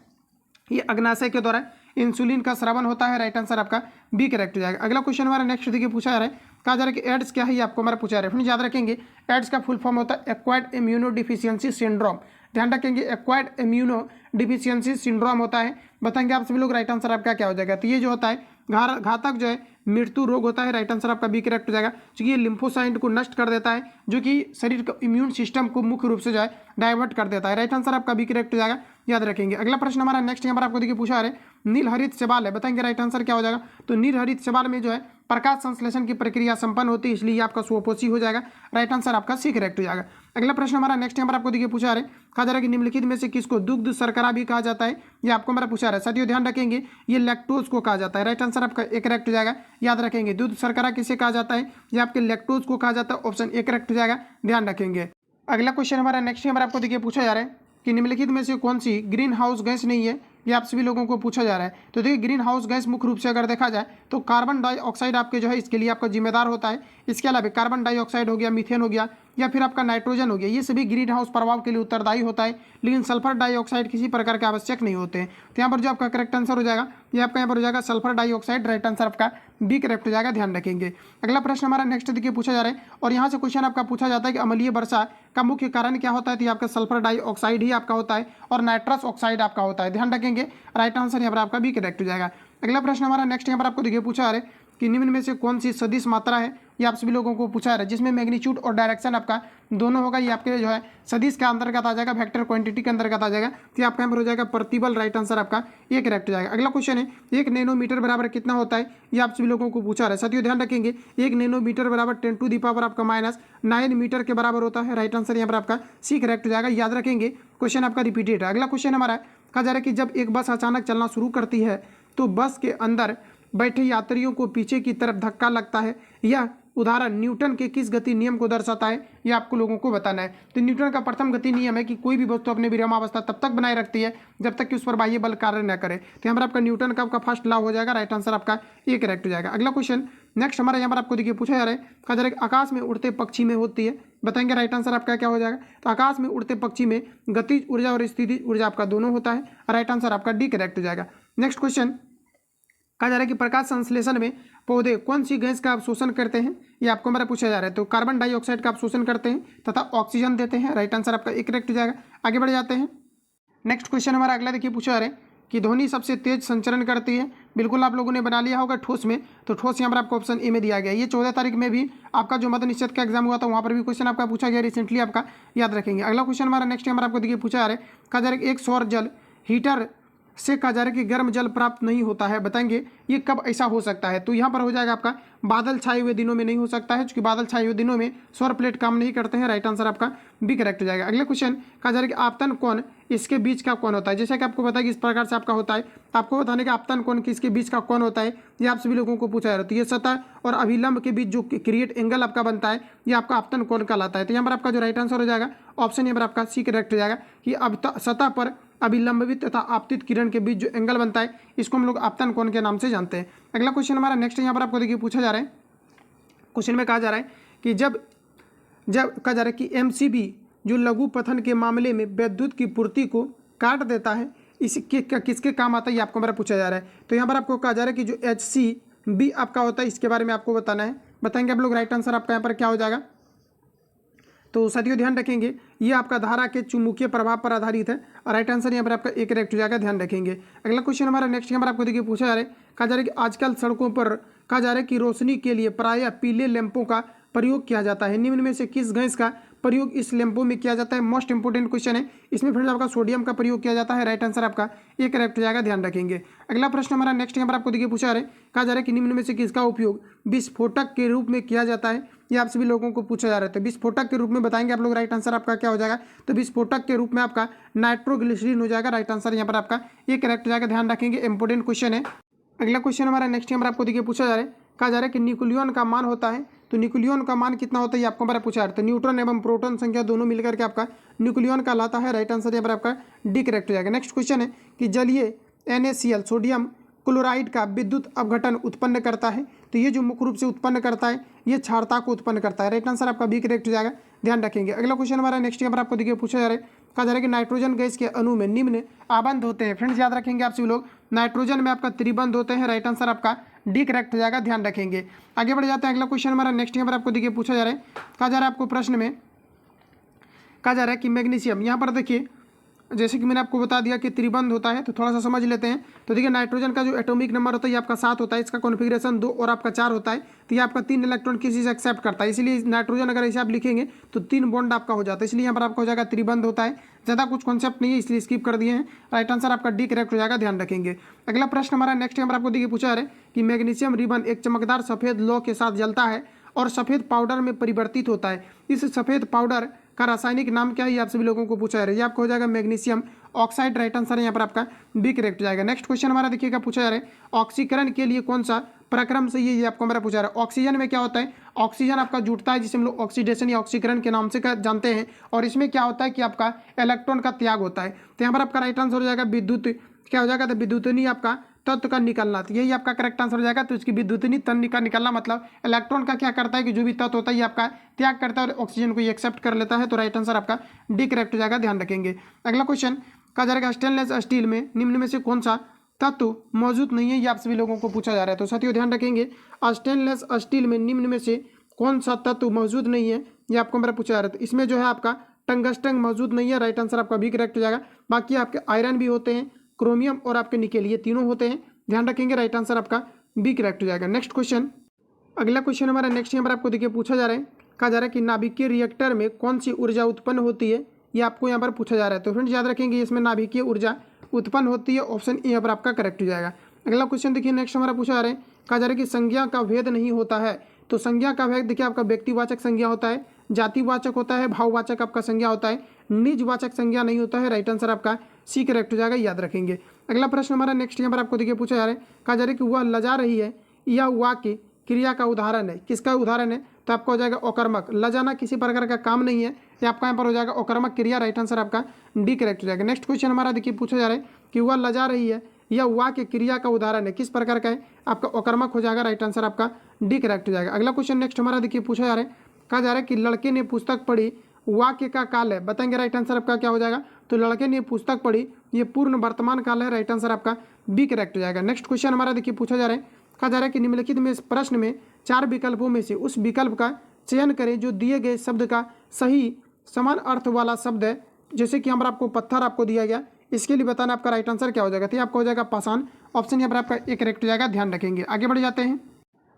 ये अग्नाशय के द्वारा इंसुलिन का स्रावन होता है। राइट आंसर आपका बी करेक्ट हो जाएगा। अगला क्वेश्चन हमारा नेक्स्ट देखिए पूछा जा रहा है, कहा जा रहा है कि एड्स क्या है, ये आपको हमारा पूछा जा रहा है। फ्रेंड्स याद रखेंगे एड्स का फुल फॉर्म होता है एक्वायर्ड इम्यूनो डिफिशियंसी सिंड्रोम। ध्यान रखेंगे एक्वायर्ड इम्यूनो डिफिशियंसी सिंड्रोम होता है, बताएंगे आप सभी लोग। राइट आंसर आपका क्या हो जाएगा? तो ये जो होता है घातक जो है मृत्यु रोग होता है। राइट आंसर आपका बी करेक्ट हो जाएगा, क्योंकि ये लिम्फोसाइट को नष्ट कर देता है जो कि शरीर का इम्यून सिस्टम को मुख्य रूप से जो है डाइवर्ट कर देता है। राइट आंसर आपका बी करेक्ट हो जाएगा, याद रखेंगे। अगला प्रश्न हमारा नेक्स्ट यहाँ पर आपको देखिए पूछा है, नीलहरित शैवाल है, बताएंगे राइट आंसर क्या हो जाएगा। तो नीलहरित शैवाल में जो है प्रकाश संश्लेषण की प्रक्रिया संपन्न होती है, इसलिए ये आपका स्वपोषी हो जाएगा। राइट आंसर आपका सी करेक्ट हो जाएगा। अगला प्रश्न हमारा नेक्स्ट यहाँ पर आपको देखिए पूछा है, कहा जा रहा है कि निम्नलिखित में से किसको दुग्ध शर्करा भी कहा जाता है? ये आपको हमारा पूछा रहा है। साथियों ध्यान रखेंगे ये लैक्टोज को कहा जाता है। राइट आंसर आपका एक करेक्ट हो जाएगा, याद रखेंगे। दूध शर्करा किसे कहा जाता है? ये आपके लैक्टोज को कहा जाता है। ऑप्शन ए करेक्ट हो जाएगा, ध्यान रखेंगे। अगला क्वेश्चन हमारा नेक्स्ट यहाँ पर आपको देखिए पूछा जा रहा है कि निम्नलिखित में से कौन सी ग्रीन हाउस गैस नहीं है? ये आप सभी लोगों को पूछा जा रहा है। तो देखिए ग्रीन हाउस गैस मुख्य रूप से अगर देखा जाए तो कार्बन डाइऑक्साइड आपके जो है इसके लिए आपका जिम्मेदार होता है। इसके अलावा कार्बन डाइऑक्साइड हो गया, मीथेन हो गया, या फिर आपका नाइट्रोजन हो गया, ये सभी ग्रीन हाउस प्रभाव के लिए उत्तरदायी होता है, लेकिन सल्फर डाइऑक्साइड किसी प्रकार के आवश्यक नहीं होते हैं। तो यहाँ पर जो आपका करेक्ट आंसर हो जाएगा ये आपका यहाँ पर हो जाएगा सल्फर डाइऑक्साइड। राइट आंसर आपका बी करेक्ट हो जाएगा, ध्यान रखेंगे। अगला प्रश्न हमारा नेक्स्ट देखिए पूछा जा रहा है, और यहाँ से क्वेश्चन आपका पूछा जाता है कि अम्लीय वर्षा का मुख्य कारण क्या होता है? तो ये आपका सल्फर डाइऑक्साइड ही आपका होता है और नाइट्रस ऑक्साइड आपका होता है, ध्यान रखेंगे। राइट आंसर यहाँ पर आपका बी करेक्ट हो जाएगा। अगला प्रश्न हमारा नेक्स्ट यहाँ पर आपको देखिए पूछा जा रहा है कि निम्न में से कौन सी सदिश मात्रा है? ये आप सभी लोगों को पूछा जा रहा है, जिसमें मैग्नीट्यूड और डायरेक्शन आपका दोनों होगा। ये आपके जो है सदिश के अंतर्गत आ जाएगा, वेक्टर क्वांटिटी के अंतर्गत आ जाएगा। तो आपका यहाँ पर हो जाएगा प्रतिबल। राइट आंसर आपका ये करेक्ट हो जाएगा। अगला क्वेश्चन है, 1 नैनोमीटर बराबर कितना होता है? ये आप सभी लोगों को पूछा रहा है। साथियों ध्यान रखेंगे 1 नैनोमीटर बराबर 10⁻⁻ आपका -9 मीटर के बराबर होता है। राइट आंसर यहाँ पर आपका सी करेक्ट हो जाएगा, याद रखेंगे। क्वेश्चन आपका रिपीटेड है। अगला क्वेश्चन हमारा कहा जा रहा है कि जब एक बस अचानक चलना शुरू करती है तो बस के अंदर बैठे यात्रियों को पीछे की तरफ धक्का लगता है, यह उदाहरण न्यूटन के किस गति नियम को दर्शाता है? ये आपको लोगों को बताना है। तो न्यूटन का प्रथम गति नियम है कि कोई भी वस्तु अपने विरामावस्था तब तक बनाए रखती है जब तक कि उस पर बाह्य बल कार्य न करे। तो यहाँ पर आपका न्यूटन का आपका फर्स्ट लॉ हो जाएगा। राइट आंसर आपका ये करेक्ट हो जाएगा। अगला क्वेश्चन नेक्स्ट हमारा यहाँ पर आपको देखिए पूछा जा रहा है, कहा जा रहा है आकाश में उड़ते पक्षी में होती है, बताएंगे राइट आंसर आपका क्या हो जाएगा। तो आकाश में उड़ते पक्षी में गतिज ऊर्जा और स्थितिज ऊर्जा आपका दोनों होता है। राइट आंसर आपका डी करेक्ट हो जाएगा। नेक्स्ट क्वेश्चन कहा जा रहा है कि प्रकाश संश्लेषण में पौधे कौन सी गैस का अवशोषण करते हैं? ये आपको हमारा पूछा जा रहा है। तो कार्बन डाइऑक्साइड का अवशोषण करते हैं तथा ऑक्सीजन देते हैं। राइट आंसर आपका एक करेक्ट हो जाएगा। आगे बढ़ जाते हैं। नेक्स्ट क्वेश्चन हमारा अगला देखिए पूछा जा रहा है कि ध्वनि सबसे तेज संचरण करती है। बिल्कुल आप लोगों ने बना लिया होगा ठोस में, तो ठोस यहाँ पर आपको ऑप्शन ए में दिया गया। ये 14 तारीख में भी आपका जो मद निषेध का एग्जाम हुआ था वहाँ पर भी क्वेश्चन आपका पूछा गया रिसेंटली, आपका याद रखेंगे। अगला क्वेश्चन हमारा नेक्स्ट यहाँ पर आपको देखिए पूछा जा रहा है, कहा जा रहा है एक सौर जल हीटर से कहा जा रहा है कि गर्म जल प्राप्त नहीं होता है, बताएंगे ये कब ऐसा हो सकता है? तो यहाँ पर हो जाएगा आपका बादल छाए हुए दिनों में नहीं हो सकता है, क्योंकि बादल छाए हुए दिनों में सौर प्लेट काम नहीं करते हैं। राइट आंसर आपका बी करेक्ट हो जाएगा। अगले क्वेश्चन कहा जा रहा है कि आपतन कोण इसके बीच का कौन होता है? जैसा कि आपको पता है कि इस प्रकार से आपका होता है, आपको बताने का आपतन कोण किसके बीच का कौन होता है, ये आप सभी लोगों को पूछा जा रहा है। तो ये सतह और अभिलंब के बीच जो क्रिएट एंगल आपका बनता है ये आपका आपतन कोण कहलाता है। तो यहाँ पर आपका जो राइट आंसर हो जाएगा ऑप्शन यहाँ पर आपका सी करेक्ट हो जाएगा कि अब सतह पर अभिलंबित तथा आपतित किरण के बीच जो एंगल बनता है इसको हम लोग आपतन कोण के नाम से जानते हैं। अगला क्वेश्चन हमारा नेक्स्ट यहाँ पर आपको देखिए पूछा जा रहा है। क्वेश्चन में कहा जा रहा है कि जब कहा जा रहा है कि MCB जो लघु पथन के मामले में विद्युत की पूर्ति को काट देता है, इसके किसके काम आता है? ये आपको हमारा पूछा जा रहा है। तो यहाँ पर आपको कहा जा रहा है कि जो HCB आपका होता है इसके बारे में आपको बताना है, बताएंगे आप लोग। राइट आंसर आपका यहाँ पर क्या हो जाएगा? तो साथियों ध्यान रखेंगे ये आपका धारा के चुंबकीय प्रभाव पर आधारित है। राइट आंसर यहाँ पर आपका एक करेक्ट हो जाएगा, ध्यान रखेंगे। अगला क्वेश्चन हमारा नेक्स्ट यहाँ पर आपको देखिए पूछा जा रहा है, कहा जा रहा है कि आजकल सड़कों पर कहा जा रहा है कि रोशनी के लिए प्रायः पीले लैंपों का प्रयोग किया जाता है। निम्न में से किस गैस का प्रयोग इस लैंपों में किया जाता है? मोस्ट इंपोर्टेंट क्वेश्चन है। इसमें फ्रेंड्स आपका सोडियम का प्रयोग किया जाता है। राइट आंसर आपका एक करेक्ट हो जाएगा, ध्यान रखेंगे। अगला प्रश्न हमारा नेक्स्ट यहाँ पर आपको देखिए पूछा जा रहा है, कहा जा रहा है कि निम्न में से किसका उपयोग विस्फोटक के रूप में किया जाता है? ये आप सभी लोगों को पूछा जा रहा है। तो विस्फोटक के रूप में बताएंगे आप लोग। राइट आंसर आपका क्या हो जाएगा? तो विस्फोटक के रूप में आपका नाइट्रोग्लिसरीन हो जाएगा। राइट आंसर यहाँ पर आपका ये करेक्ट हो जाएगा, ध्यान रखेंगे, इंपोर्टेंट क्वेश्चन है। अगला क्वेश्चन हमारा नेक्स्ट यहाँ पर आपको देखिए पूछा जा रहा है, कहा जा रहा है कि न्यूक्लियन का मान होता है। तो न्यूक्लियन का मान कितना होता है ये आपको हमारा पूछा जा रहा है। तो न्यूट्रॉन एवं प्रोटॉन संख्या दोनों मिलकर के आपका न्यूक्लियन कहलाता है। राइट आंसर यहाँ पर आपका डी करेक्ट हो जाएगा। नेक्स्ट क्वेश्चन है कि जलीय NaCl सोडियम क्लोराइड का विद्युत अपघटन उत्पन्न करता है। तो ये जो मुख्य रूप से उत्पन्न करता है ये क्षारता को उत्पन्न करता है। राइट आंसर आपका बी करेक्ट हो जाएगा, ध्यान रखेंगे। अगला क्वेश्चन हमारा नेक्स्ट यहाँ पर आपको देखिए पूछा जा रहा है, कहा जा रहा है कि नाइट्रोजन गैस के अणु में निम्न आबंध होते हैं। फ्रेंड्स याद रखेंगे आप सभी लोग, नाइट्रोजन में आपका त्रिबंध होते हैं। राइट आंसर आपका डी करेक्ट हो जाएगा, ध्यान रखेंगे। आगे बढ़ जाते हैं। अगला क्वेश्चन हमारा नेक्स्ट यहाँ पर आपको देखिए पूछा जा रहा है, कहा जा रहा है आपको प्रश्न में कहा जा रहा है कि मैग्नीशियम, यहाँ पर देखिए जैसे कि मैंने आपको बता दिया कि त्रिबंध होता है, तो थोड़ा सा समझ लेते हैं। तो देखिए नाइट्रोजन का जो एटॉमिक नंबर होता है ये आपका 7 होता है, इसका कॉन्फिगरेशन 2 और आपका 4 होता है। तो ये आपका 3 इलेक्ट्रॉन किसी से एक्सेप्ट करता है, इसलिए नाइट्रोजन अगर ऐसे आप लिखेंगे तो 3 बॉन्ड आपका हो जाता है, इसलिए यहाँ पर आपका हो जाएगा त्रिबंध होता है। ज़्यादा कुछ कॉन्सेप्ट नहीं है इसलिए स्किप कर दिए हैं। राइट आंसर आपका डी करेक्ट हो जाएगा, ध्यान रखेंगे। अगला प्रश्न हमारा नेक्स्ट यहाँ पर आपको देखिए पूछा जा रहा है कि मैग्नीशियम रिबन एक चमकदार सफेद लौ के साथ जलता है और सफेद पाउडर में परिवर्तित होता है। इस सफेद पाउडर का रासायनिक नाम क्या है ये आप सभी लोगों को पूछा जा रहा है। ये आपको हो जाएगा मैग्नीशियम ऑक्साइड। राइट आंसर यहाँ पर आपका बी करेक्ट हो जाएगा। नेक्स्ट क्वेश्चन हमारा देखिएगा पूछा जा रहा है, ऑक्सीकरण के लिए कौन सा प्रक्रम सही है ये आपको हमारा पूछा जा रहा है। ऑक्सीजन में क्या होता है? ऑक्सीजन आपका जुटता है जिसे हम लोग ऑक्सीडेशन या ऑक्सीकरण के नाम से जानते हैं, और इसमें क्या होता है कि आपका इलेक्ट्रॉन का त्याग होता है। तो यहाँ पर आपका राइट आंसर हो जाएगा विद्युत, क्या हो जाएगा? तो विद्युतनी आपका तत्व का निकलना, तो यही आपका करेक्ट आंसर हो जाएगा। तो इसकी विद्युतनी तत्व का निकलना मतलब इलेक्ट्रॉन का क्या करता है कि जो भी तत्व होता है ये आपका त्याग करता है और ऑक्सीजन को ये एक्सेप्ट कर लेता है। तो राइट आंसर आपका डी करेक्ट हो जाएगा, ध्यान रखेंगे। अगला क्वेश्चन कहा जा रहा है स्टेनलेस स्टील में निम्न में से कौन सा तत्व मौजूद नहीं है ये आप सभी लोगों को पूछा जा रहा है। तो साथियों ध्यान रखेंगे, स्टेनलेस स्टील में निम्न में से कौन सा तत्व मौजूद नहीं है ये आपको हमारा पूछा जा रहा है। तो इसमें जो है आपका टंगस्टन मौजूद नहीं है। राइट आंसर आपका भी करेक्ट हो जाएगा। बाकी आपके आयरन भी होते हैं, क्रोमियम और आपके निकेल, ये तीनों होते हैं, ध्यान रखेंगे। राइट आंसर आपका बी करेक्ट हो जाएगा। नेक्स्ट क्वेश्चन, अगला क्वेश्चन हमारा नेक्स्ट यहाँ पर आपको देखिए पूछा जा रहा है, कहा जा रहा है कि नाभिकीय रिएक्टर में कौन सी ऊर्जा उत्पन्न होती है ये आपको यहाँ पर पूछा जा रहा है। तो फ्रेंड्स याद रखेंगे इसमें नाभिकीय ऊर्जा उत्पन्न होती है, ऑप्शन ए यहाँ पर आपका करेक्ट हो जाएगा। अगला क्वेश्चन देखिए नेक्स्ट हमारा पूछा जा रहा है, कहा जा रहा है कि संज्ञा का भेद नहीं होता है। तो संज्ञा का भेद देखिए आपका व्यक्तिवाचक संज्ञा होता है, जातिवाचक होता है, भाववाचक आपका संज्ञा होता है, निजवाचक संज्ञा नहीं होता है। राइट आंसर आपका सी करेक्ट हो जाएगा, याद रखेंगे। अगला प्रश्न हमारा नेक्स्ट यहाँ पर आपको देखिए पूछा जा रहा है, कहा जा रहा है कि वह लजा रही है यह वाक्य क्रिया का उदाहरण है। किसका उदाहरण है? तो आपका हो जाएगा अकर्मक। लजाना किसी प्रकार का काम नहीं है, ये आपका यहाँ पर हो जाएगा अकर्मक क्रिया। राइट आंसर आपका डी करेक्ट हो जाएगा। नेक्स्ट क्वेश्चन हमारा देखिए पूछा जा रहा है कि वह लजा रही है यह वाक्य क्रिया का उदाहरण है, किस प्रकार का है? आपका अकर्मक हो जाएगा। राइट आंसर आपका डी करेक्ट हो जाएगा। अगला क्वेश्चन नेक्स्ट हमारा देखिए पूछा जा रहा है, कहा जा रहा है कि लड़के ने पुस्तक पढ़ी वाक्य का काल है, बताएंगे। राइट आंसर आपका क्या हो जाएगा? तो लड़के ने पुस्तक पढ़ी ये पूर्ण वर्तमान काल है। राइट आंसर आपका बी करेक्ट हो जाएगा। नेक्स्ट क्वेश्चन हमारा देखिए पूछा जा रहा है, कहा जा रहा है कि निम्नलिखित में इस प्रश्न में 4 विकल्पों में से उस विकल्प का चयन करें जो दिए गए शब्द का सही समान अर्थ वाला शब्द है। जैसे कि हमारा आपको पत्थर आपको दिया गया, इसके लिए बताना आपका राइट आंसर क्या हो जाएगा। तो आपका हो जाएगा पाषाण, ऑप्शन यहाँ पर आपका एक करेक्ट हो जाएगा, ध्यान रखेंगे। आगे बढ़ जाते हैं।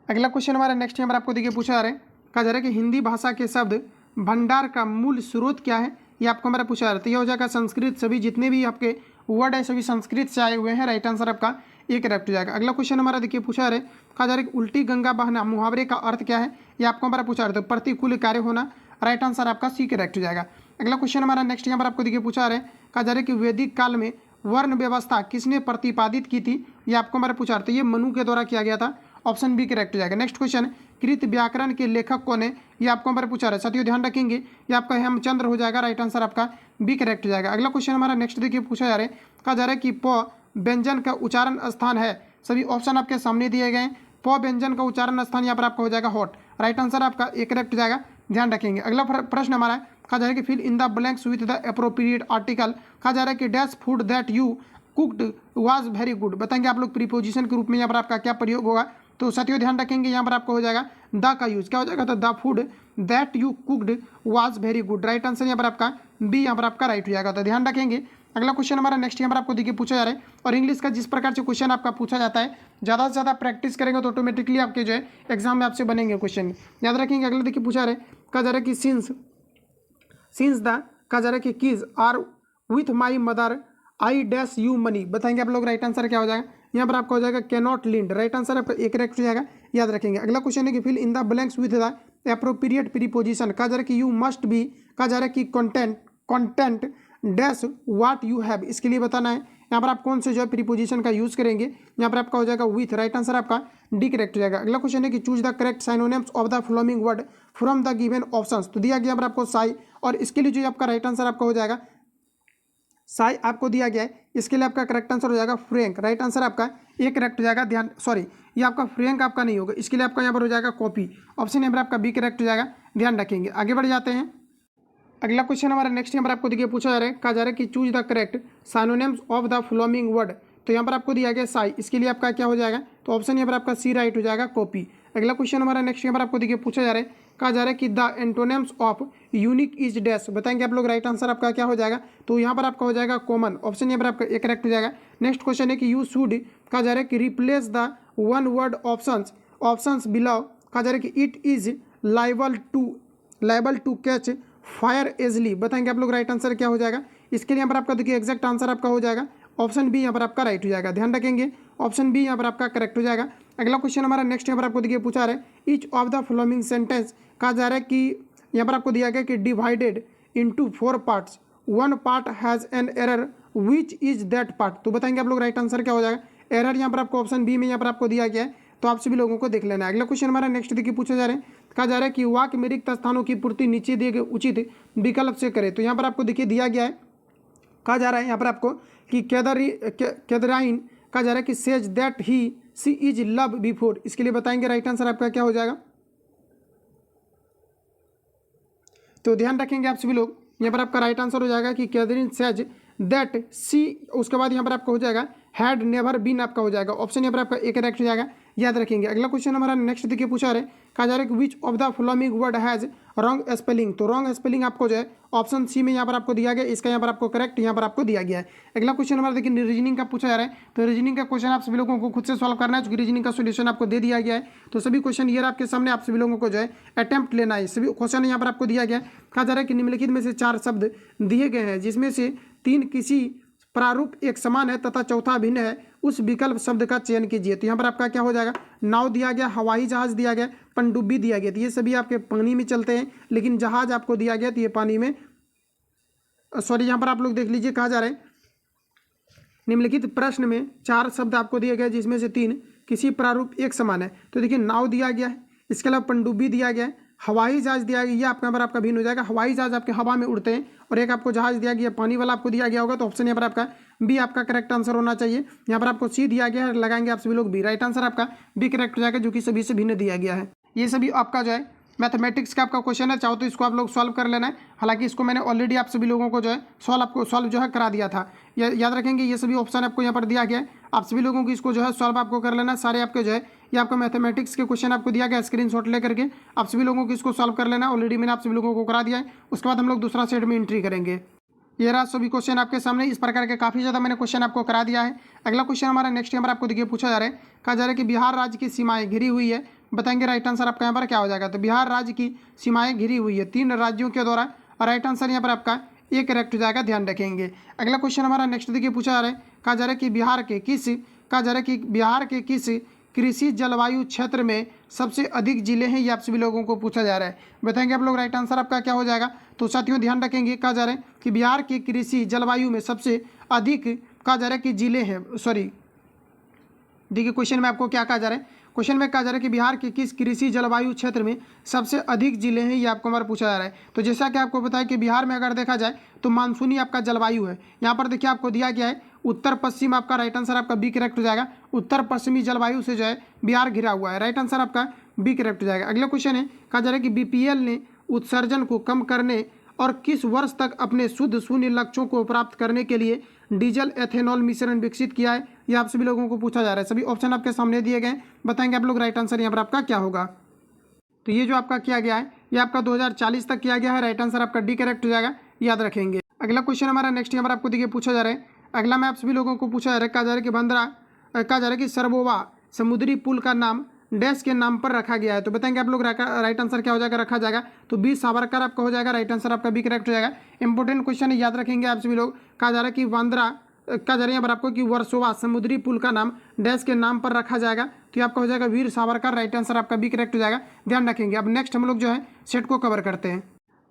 अगला क्वेश्चन हमारा नेक्स्ट यहाँ पर आपको देखिए पूछा जा रहा है, कहा जा रहा है कि हिंदी भाषा के शब्द भंडार का मूल स्रोत क्या है ये आपको हमारा पूछा जा रहा है। तो ये हो जाएगा संस्कृत, सभी जितने भी आपके वर्ड है सभी संस्कृत से आए हुए हैं। राइट आंसर आपका एक करेक्ट हो जाएगा। अगला क्वेश्चन हमारा देखिए पूछा जा रहा है, कहा जा रहा है कि उल्टी गंगा बहना मुहावरे का अर्थ क्या है ये आपको हमारा पूछा जा रहा है। तो प्रतिकूल कार्य होना। राइट आंसर आपका सी करेक्ट हो जाएगा। अगला क्वेश्चन हमारा नेक्स्ट यहाँ पर आपको देखिए पूछा जा रहा है, कहा जा रहा है कि वैदिक काल में वर्ण व्यवस्था किसने प्रतिपादित की थी ये आपको हमारा पूछा जा रहा है। तो ये मनु के द्वारा किया गया था, ऑप्शन बी करेक्ट हो जाएगा। नेक्स्ट क्वेश्चन, कृत व्याकरण के लेखक कौन है ये आपको हमारे पूछा रहा है। साथियों ध्यान रखेंगे ये आपका हेमचंद्र हो जाएगा। राइट आंसर आपका बी करेक्ट हो जाएगा। अगला क्वेश्चन हमारा नेक्स्ट देखिए पूछा जा रहा है, कहा जा रहा है कि प व्यंजन का उच्चारण स्थान है। सभी ऑप्शन आपके सामने दिए गए हैं। प व्यंजन का उच्चारण स्थान यहाँ पर आपका हो जाएगा हॉट। राइट आंसर आपका एक करेक्ट हो जाएगा, ध्यान रखेंगे। अगला प्रश्न हमारा कहा जा रहा है कि fill in the blanks with the appropriate article. कहा जा रहा है कि dash food that you cooked was very good, बताएंगे आप लोग प्रीपोजिशन के रूप में यहाँ पर आपका क्या प्रयोग होगा। तो साथियों ध्यान रखेंगे यहाँ पर आपको हो जाएगा द का यूज क्या हो जाएगा, तो the food that you cooked was very good. Right answer यहाँ पर आपका बी यहाँ पर आपका राइट हो जाएगा। तो ध्यान रखेंगे। अगला क्वेश्चन हमारा नेक्स्ट यहाँ पर आपको देखिए पूछा जा रहा है, और इंग्लिश का जिस प्रकार से क्वेश्चन आपका पूछा जाता है ज़्यादा से ज़्यादा प्रैक्टिस करेंगे तो ऑटोमेटिकली आपके जो है एग्जाम में आपसे बनेंगे क्वेश्चन। याद रखेंगे। अगला देखिए पूछा रहे कहा जा रहा है कि सिंस द कहा जा रहा है कि keys are with my mother I dash you money. बताएंगे आप लोग राइट आंसर क्या हो जाएगा, यहाँ पर आपका हो जाएगा कैनॉट लिंड। राइट आंसर आपका एक करेक्ट हो जाएगा। याद रखेंगे। अगला क्वेश्चन है कि fill in the blanks with the appropriate preposition. कहा जा रहा है कि यू मस्ट बी कहा जा रहा है कि content dash what you have. इसके लिए बताना है यहाँ पर आप कौन से जो है प्रीपोजिशन का यूज करेंगे। यहाँ पर आपका हो जाएगा विथ। राइट आंसर आपका डी करेक्ट हो जाएगा। अगला क्वेश्चन है कि choose the correct synonyms of the following word from the given options. तो दिया गया पर आपको साई, और इसके लिए जो आपका राइट आंसर आपका हो जाएगा साई आपको दिया गया है। इसके लिए आपका करेक्ट आंसर हो जाएगा फ्रैंक। राइट आंसर आपका एक करेक्ट हो जाएगा। ध्यान सॉरी ये आपका फ्रैंक आपका नहीं होगा, इसके लिए आपका यहाँ पर हो जाएगा कॉपी। ऑप्शन यहाँ पर आपका बी करेक्ट हो जाएगा। ध्यान रखेंगे। आगे बढ़ जाते हैं। अगला क्वेश्चन हमारा नेक्स्ट यहाँ पर आपको देखिए पूछा जा रहा है, कहा जा रहा है कि choose the correct synonyms of the following word. तो यहाँ पर आपको दिया गया साई, इसके लिए आपका क्या हो जाएगा, तो ऑप्शन यहाँ पर आपका सी राइट हो जाएगा कॉपी। अगला क्वेश्चन हमारा नेक्स्ट यहाँ पर आपको देखिए पूछा जा रहा है, कहा जा रहा है कि the antonyms of unique is dash. बताएंगे आप लोग राइट आंसर आपका क्या हो जाएगा, तो यहाँ पर आपका हो जाएगा कॉमन। ऑप्शन यहाँ पर आपका एक करेक्ट हो जाएगा। नेक्स्ट क्वेश्चन है कि यू शुड कहा जा रहा है कि replace the one word options below. कहा जा रहा है कि it is liable to catch fire easily. बताएंगे आप लोग राइट आंसर क्या हो जाएगा। इसके लिए यहाँ पर आपका देखिए एग्जैक्ट आंसर आपका हो जाएगा ऑप्शन बी यहाँ पर आपका राइट हो जाएगा। ध्यान रखेंगे। ऑप्शन बी यहाँ पर आपका करेक्ट हो जाएगा। अगला क्वेश्चन हमारा नेक्स्ट यहाँ पर आपको देखिए पूछा रहा है, each of the following sentence. कहा जा रहा है कि यहाँ पर आपको दिया गया कि divided into 4 parts, 1 part has an error which is that part. तो बताएंगे आप लोग राइट आंसर क्या हो जाएगा। एरर यहाँ पर आपको ऑप्शन बी में यहाँ पर आपको दिया गया है, तो आप सभी लोगों को देख लेना है। अगला क्वेश्चन हमारा नेक्स्ट देखिए पूछा जा रहा है, कहा जा रहा है कि वाक्य में रिक्त स्थानों की पूर्ति नीचे दिए गए उचित विकल्प से करें। तो यहाँ पर आपको देखिए दिया गया है, कहा जा रहा है यहाँ पर आपको कि कैदराइन कहा जा रहा है कि says that he see is love before. इसके लिए बताएंगे राइट आंसर आपका क्या हो जाएगा। तो ध्यान रखेंगे आप सभी लोग, यहाँ पर आपका राइट आंसर हो जाएगा कि कैदरीन सेज दैट सी। उसके बाद यहाँ पर आपका हो जाएगा हैड नेवर बीन आपका हो जाएगा। ऑप्शन यहाँ पर आपका एक करेक्ट हो जाएगा। याद रखेंगे। अगला क्वेश्चन हमारा नेक्स्ट देखिए पूछा रहे, कहा जा रहा है कि which of the following word has wrong spelling. तो रॉन्ग स्पेलिंग आपको जो है ऑप्शन सी में यहाँ पर आपको दिया गया, इसका यहाँ पर आपको करेक्ट यहाँ पर आपको दिया गया है। अगला क्वेश्चन हमारा देखिए रीजनिंग का पूछा जा रहा है, तो रीजनिंग का क्वेश्चन आप सभी लोगों को खुद से सॉल्व करना है, क्योंकि रीजनिंग का सोल्यूशन आपको दे दिया गया है। तो सभी क्वेश्चन ये आपके सामने आप सभी लोगों को जो है अटेम्प्ट लेना है। सभी क्वेश्चन यहाँ पर आपको दिया गया है। कहा जा रहा है कि निम्नलिखित में से 4 शब्द दिए गए हैं जिसमें से 3 किसी प्रारूप एक समान है तथा चौथा भिन्न है, उस विकल्प शब्द का चयन कीजिए। तो यहाँ पर आपका क्या हो जाएगा, नाव दिया गया, हवाई जहाज दिया गया, पनडुब्बी दिया गया। तो ये सभी आपके पानी में चलते हैं, लेकिन जहाज आपको दिया गया तो ये पानी में सॉरी यहाँ पर आप लोग देख लीजिए। कहा जा रहा है निम्नलिखित प्रश्न में 4 शब्द आपको दिए गए जिसमें से 3 किसी प्रारूप एक समान है। तो देखिए नाव दिया गया है, इसके अलावा पनडुब्बी दिया गया है, हवाई जहाज दिया गया, ये आपका यहाँ पर आपका भिन्न हो जाएगा। हवाई जहाज आपके हवा में उड़ते हैं, और एक आपको जहाज दिया गया पानी वाला आपको दिया गया होगा। तो ऑप्शन यहाँ पर आपका बी आपका करेक्ट आंसर होना चाहिए। यहाँ पर आपको सी दिया गया है, लगाएंगे आप सभी लोग बी। राइट आंसर आपका बी करेक्ट हो जाएगा, जो कि सभी से भिन्न दिया गया है। ये सभी आपका जो है मैथमेटिक्स का आपका क्वेश्चन है, चाहो तो इसको आप लोग सॉल्व कर लेना है। हालांकि इसको मैंने ऑलरेडी आप सभी लोगों को जो है सॉल्व जो है करा दिया था। याद रखेंगे ये सभी ऑप्शन आपको यहाँ पर दिया गया है, आप सभी लोगों को इसको जो है सॉल्व आपको कर लेना है। सारे आपके जो है ये आपका मैथमेटिक्स के क्वेश्चन आपको दिया गया, स्क्रीनशॉट लेकर के आप सभी लोगों को इसको सॉल्व कर लेना। ऑलरेडी मैंने आप सभी लोगों को करा दिया है। उसके बाद हम लोग दूसरा सेट में एंट्री करेंगे। ये रहा सभी क्वेश्चन आपके सामने। इस प्रकार के काफ़ी ज़्यादा मैंने क्वेश्चन आपको करा दिया है। अगला क्वेश्चन हमारा नेक्स्ट यहाँ पर आपको देखिए पूछा जा रहा है, कहा जा रहा है कि बिहार राज्य की सीमाएं घिरी हुई है। बताएंगे राइट आंसर आपका यहाँ पर क्या हो जाएगा। तो बिहार राज्य की सीमाएं घिरी हुई है 3 राज्यों के द्वारा, और राइट आंसर यहाँ पर आपका ये करेक्ट हो जाएगा। ध्यान रखेंगे। अगला क्वेश्चन हमारा नेक्स्ट देखिए पूछा जा रहा है, कहा जा रहा है कि बिहार के किस कृषि जलवायु क्षेत्र में सबसे अधिक जिले हैं, ये आप सभी लोगों को पूछा जा रहा है। बताएंगे आप लोग राइट आंसर आपका क्या हो जाएगा। तो साथियों ध्यान रखेंगे, कहा जा रहा है कि बिहार के कृषि जलवायु में सबसे अधिक कहा जा रहा है कि जिले हैं। सॉरी देखिए क्वेश्चन में आपको क्या कहा जा रहा है, क्वेश्चन में कहा जा रहा है कि बिहार के किस कृषि जलवायु क्षेत्र में सबसे अधिक जिले हैं, ये आपको हमारा पूछा जा रहा है। तो जैसा कि आपको पता है कि बिहार में अगर देखा जाए तो मानसूनी आपका जलवायु है। यहाँ पर देखिए आपको दिया गया है उत्तर पश्चिम, आपका राइट आंसर आपका बी करेक्ट हो जाएगा। उत्तर पश्चिमी जलवायु से जो है बिहार घिरा हुआ है। राइट आंसर आपका बी करेक्ट हो जाएगा। अगला क्वेश्चन है, कहा जा रहा है कि बीपीएल ने उत्सर्जन को कम करने और किस वर्ष तक अपने शुद्ध शून्य लक्ष्यों को प्राप्त करने के लिए डीजल एथेनॉल मिश्रण विकसित किया है? ये आप सभी लोगों को पूछा जा रहा है। सभी ऑप्शन आपके सामने दिए गए, बताएंगे आप लोग राइट आंसर यहाँ पर आपका क्या होगा। तो ये जो आपका किया गया है ये आपका 2040 तक किया गया है। राइट आंसर आपका डी करेक्ट हो जाएगा, याद रखेंगे। अगला क्वेश्चन हमारा नेक्स्ट यहाँ पर आपको देखिए पूछा जा रहा है। अगला में आप सभी लोगों को पूछा जा रहा है, कहा जा रहा है कि कहा जा रहा है कि सरबोवा समुद्री पुल का नाम डैश के नाम पर रखा गया है। तो बताएंगे आप लोग राइट आंसर क्या हो जाएगा, रखा जाएगा तो बी सावरकर आपका हो जाएगा। राइट आंसर आपका बी करेक्ट हो जाएगा। इंपॉर्टेंट क्वेश्चन है, याद रखेंगे आप सभी लोग। कहा जा रहा है कि कहा जा रहा है यहाँ पर आपको कि वर्सोवा समुद्री पुल का नाम डैश के नाम पर रखा जाएगा, तो ये आपका हो जाएगा वीर सावरकर। राइट आंसर आपका बी करेक्ट हो जाएगा, ध्यान रखेंगे। अब नेक्स्ट हम लोग जो है सेट को कवर करते हैं।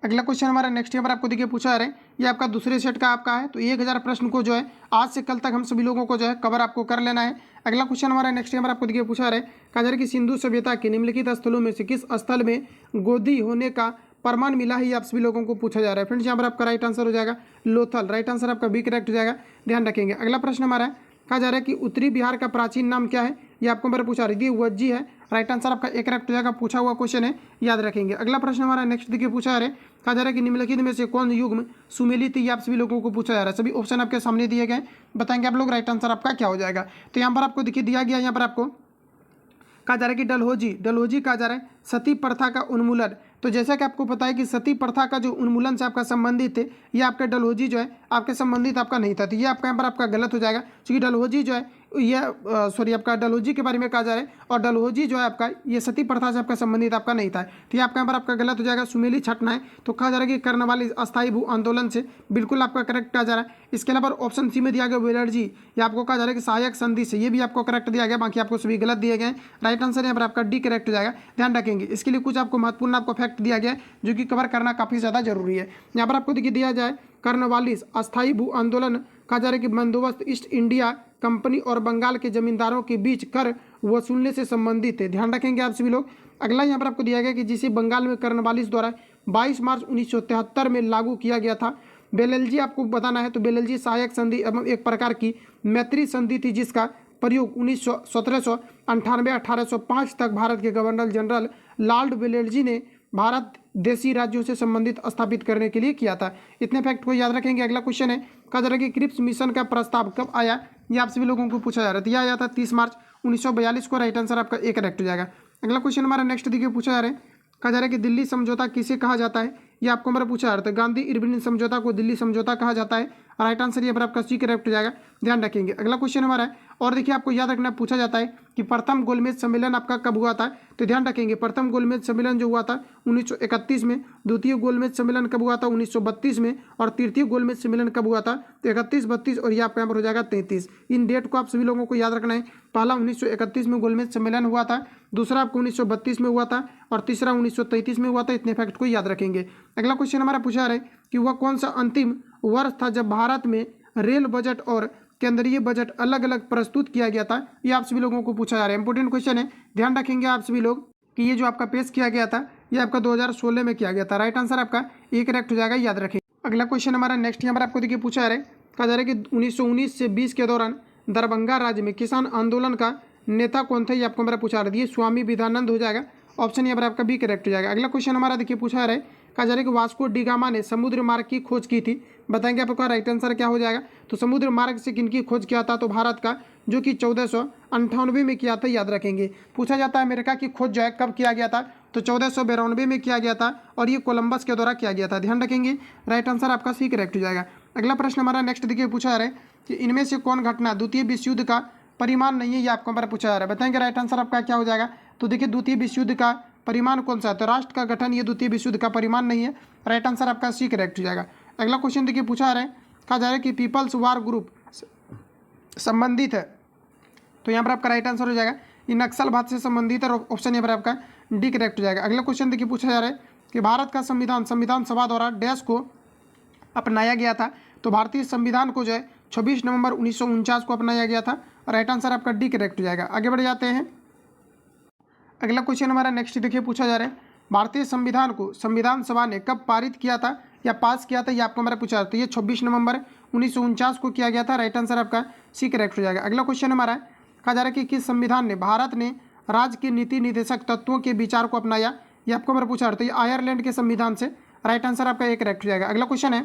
अगला क्वेश्चन हमारा नेक्स्ट यहाँ पर आपको देखिए पूछा जा रहा है, ये आपका दूसरे सेट का आपका है। तो 1000 प्रश्न को जो है आज से कल तक हम सभी लोगों को जो है कवर आपको कर लेना है। अगला क्वेश्चन हमारा नेक्स्ट यहाँ पर आपको देखिए पूछा जा रहा है, कहा जा रहा है कि सिंधु सभ्यता के निम्नलिखित स्थलों में से किस स्थल में गोदी होने का प्रमाण मिला है? ये आप सभी लोगों को पूछा जा रहा है। फ्रेंड्स यहाँ पर आपका राइट आंसर हो जाएगा लोथल। राइट आंसर आपका बी करेक्ट हो जाएगा, ध्यान रखेंगे। अगला प्रश्न हमारा है, कहा जा रहा है कि उत्तरी बिहार का प्राचीन नाम क्या है? ये आपको मेरे पूछा रही थी, वज्जी है। राइट आंसर आपका एक करेक्ट हो जाएगा, पूछा हुआ क्वेश्चन है, याद रखेंगे। अगला प्रश्न हमारा नेक्स्ट देखिए पूछा जा रहा है, कहा जा रहा है कि निम्नलिखित में से कौन युग्म सुमेलित? ये आप सभी लोगों को पूछा जा रहा है। सभी ऑप्शन आपके सामने दिए गए, बताएंगे आप लोग राइट आंसर आपका क्या हो जाएगा। तो यहाँ पर आपको देखिए दिया गया, यहाँ पर आपको कहा जा रहा है कि डलहौजी कहा जा रहा है सती प्रथा का उन्मूलन। तो जैसा कि आपको पता है कि सती प्रथा का जो उन्मूलन से आपका संबंधित है, ये आपका डलहौजी जो है आपके संबंधित आपका नहीं था। तो ये आपका यहाँ पर आपका गलत हो जाएगा, क्योंकि डलहौजी जो है ये आपका डलहौजी के बारे में कहा जा रहा है, और डलहौजी जो है आपका ये सती प्रथा से आपका संबंधित आपका नहीं था। तो ये आपका यहाँ पर आपका गलत हो जाएगा। सुमेली छटना है, तो कहा जा रहा है कि कर्णवाली अस्थायी भू आंदोलन से, बिल्कुल आपका करेक्ट कहा जा रहा है। इसके अलावा ऑप्शन सी में दिया गया वेलर्जी, ये आपको कहा जा रहा है कि सहायक संधि से, ये भी आपको करेक्ट दिया गया, बाकी आपको सभी गलत दिए गए। राइट आंसर यहाँ पर आपका डी करेक्ट हो जाएगा, ध्यान रखेंगे। इसके लिए कुछ आपको महत्वपूर्ण आपको फैक्ट दिया गया है जो कि कवर करना काफ़ी ज़्यादा जरूरी है। यहाँ पर आपको देखिए दिया जाए कर्णवालिस अस्थायी भू आंदोलन, कहा जा रहा है कि बंदोबस्त ईस्ट इंडिया कंपनी और बंगाल के जमींदारों के बीच कर वसूलने से संबंधित है, ध्यान रखेंगे आप सभी लोग। अगला यहाँ पर आपको दिया गया कि जिसे बंगाल में कर्णवालिस द्वारा 22 मार्च 1973 में लागू किया गया था। बेलजी आपको बताना है, तो बेलजी सहायक संधि एवं एक प्रकार की मैत्री संधि थी, जिसका प्रयोग 1798-1805 तक भारत के गवर्नर जनरल लॉर्ड बेलजी ने भारत देशी राज्यों से संबंधित स्थापित करने के लिए किया था। इतने फैक्ट को याद रखेंगे। अगला क्वेश्चन है, कहा जा रहा है कि क्रिप्स मिशन का प्रस्ताव कब आया? ये आप सभी लोगों को पूछा जा रहा है। यह आया था 30 मार्च 1942 को। राइट आंसर आपका एक करेक्ट हो जाएगा। अगला क्वेश्चन हमारा नेक्स्ट देखिए पूछा जा रहा है, कहा जा रहा है कि दिल्ली समझौता किसे कहा जाता है? ये आपको हमारा पूछा जा रहा है। गांधी इरविन समझौता को दिल्ली समझौता कहा जाता है। राइट आंसर ये पर आपका सी करेक्ट हो जाएगा, ध्यान रखेंगे। अगला क्वेश्चन हमारा है, और देखिए आपको याद रखना पूछा जाता है कि प्रथम गोलमेज सम्मेलन आपका कब हुआ था? तो ध्यान रखेंगे, प्रथम गोलमेज सम्मेलन जो हुआ था 1931 में, द्वितीय गोलमेज सम्मेलन कब हुआ था? 1932 में, और तृतीय गोलमेज सम्मेलन कब हुआ था? तो 31, 32 और ये आपका यहाँ पर हो जाएगा 33। इन डेट को आप सभी लोगों को याद रखना है। पहला 1931 में गोलमेज सम्मेलन हुआ था, दूसरा आपको 1932 में हुआ था, और तीसरा 1933 में हुआ था। इतने फैक्ट को याद रखेंगे। अगला क्वेश्चन हमारा पूछा रहा है कि वह कौन सा अंतिम वर्ष था जब भारत में रेल बजट और केंद्रीय बजट अलग अलग प्रस्तुत किया गया था? ये आप सभी लोगों को पूछा जा रहा है। इंपॉर्टेंट क्वेश्चन है, ध्यान रखेंगे आप सभी लोग कि ये जो आपका पेश किया गया था ये आपका 2016 में किया गया था। राइट आंसर आपका एक करेक्ट हो जाएगा, याद रखेंगे। अगला क्वेश्चन हमारा नेक्स्ट यहाँ पर आपको देखिए पूछा जा रहा है, कहा जा रहा है कि 1919 से 20 के दौरान दरभंगा राज्य में किसान आंदोलन का नेता कौन था? ये आपको मेरा पूछा रहा है, स्वामी विवेकानंद हो जाएगा। ऑप्शन यहाँ पर आपका बी करेक्ट हो जाएगा। अगला क्वेश्चन हमारा देखिए पूछा जा रहा है, कहा जा रहा है कि वास्को डी गामा ने समुद्र मार्ग की खोज की थी। बताएंगे आपका राइट आंसर क्या हो जाएगा। तो समुद्र मार्ग से किनकी खोज किया था? तो भारत का, जो कि 1498 में किया था, याद रखेंगे। पूछा जाता है अमेरिका की खोज जो है कब किया गया था? तो 1492 में किया गया था, और ये कोलंबस के द्वारा किया गया था, ध्यान रखेंगे। राइट आंसर आपका सी करेक्ट हो जाएगा। अगला प्रश्न हमारा नेक्स्ट देखिए पूछा जा रहा है कि इनमें से कौन घटना द्वितीय विश्व युद्ध का परिमाण नहीं है? ये आपको हमारा पूछा जा रहा है। बताएंगे राइट आंसर आपका क्या हो जाएगा। तो देखिए द्वितीय विश्व युद्ध का परिमाण कौन सा है? तो राष्ट्र का गठन ये द्वितीय विश्व युद्ध का परिमाण नहीं है। राइट आंसर आपका सी करेक्ट हो जाएगा। अगला क्वेश्चन देखिए पूछा जा रहा है, कहा जा रहा है कि पीपल्स वार ग्रुप संबंधित है। तो यहाँ पर आपका राइट आंसर हो जाएगा ये नक्सलवाद से संबंधित है, और ऑप्शन यहाँ पर आपका डी करेक्ट हो जाएगा। अगला क्वेश्चन देखिए पूछा जा रहा है कि भारत का संविधान सभा द्वारा डैश को अपनाया गया था। तो भारतीय संविधान को जो है 26 नवंबर 1949 को अपनाया गया था। राइट आंसर आपका डी करेक्ट हो जाएगा। आगे बढ़ जाते हैं। अगला क्वेश्चन हमारा नेक्स्ट देखिए पूछा जा रहा है, भारतीय संविधान को संविधान सभा ने कब पारित किया था या पास किया था? ये आपको हमारा पूछा जाता है। ये 26 नवंबर 1949 को किया गया था। राइट आंसर आपका सी करेक्ट हो जाएगा। अगला क्वेश्चन हमारा कहा जा रहा है कि किस संविधान ने भारत ने राज्य के नीति निर्देशक तत्वों के विचार को अपनाया? ये आपको हमारा पूछा जाता है। आयरलैंड के संविधान से। राइट आंसर आपका एक करेक्ट हो जाएगा। अगला क्वेश्चन है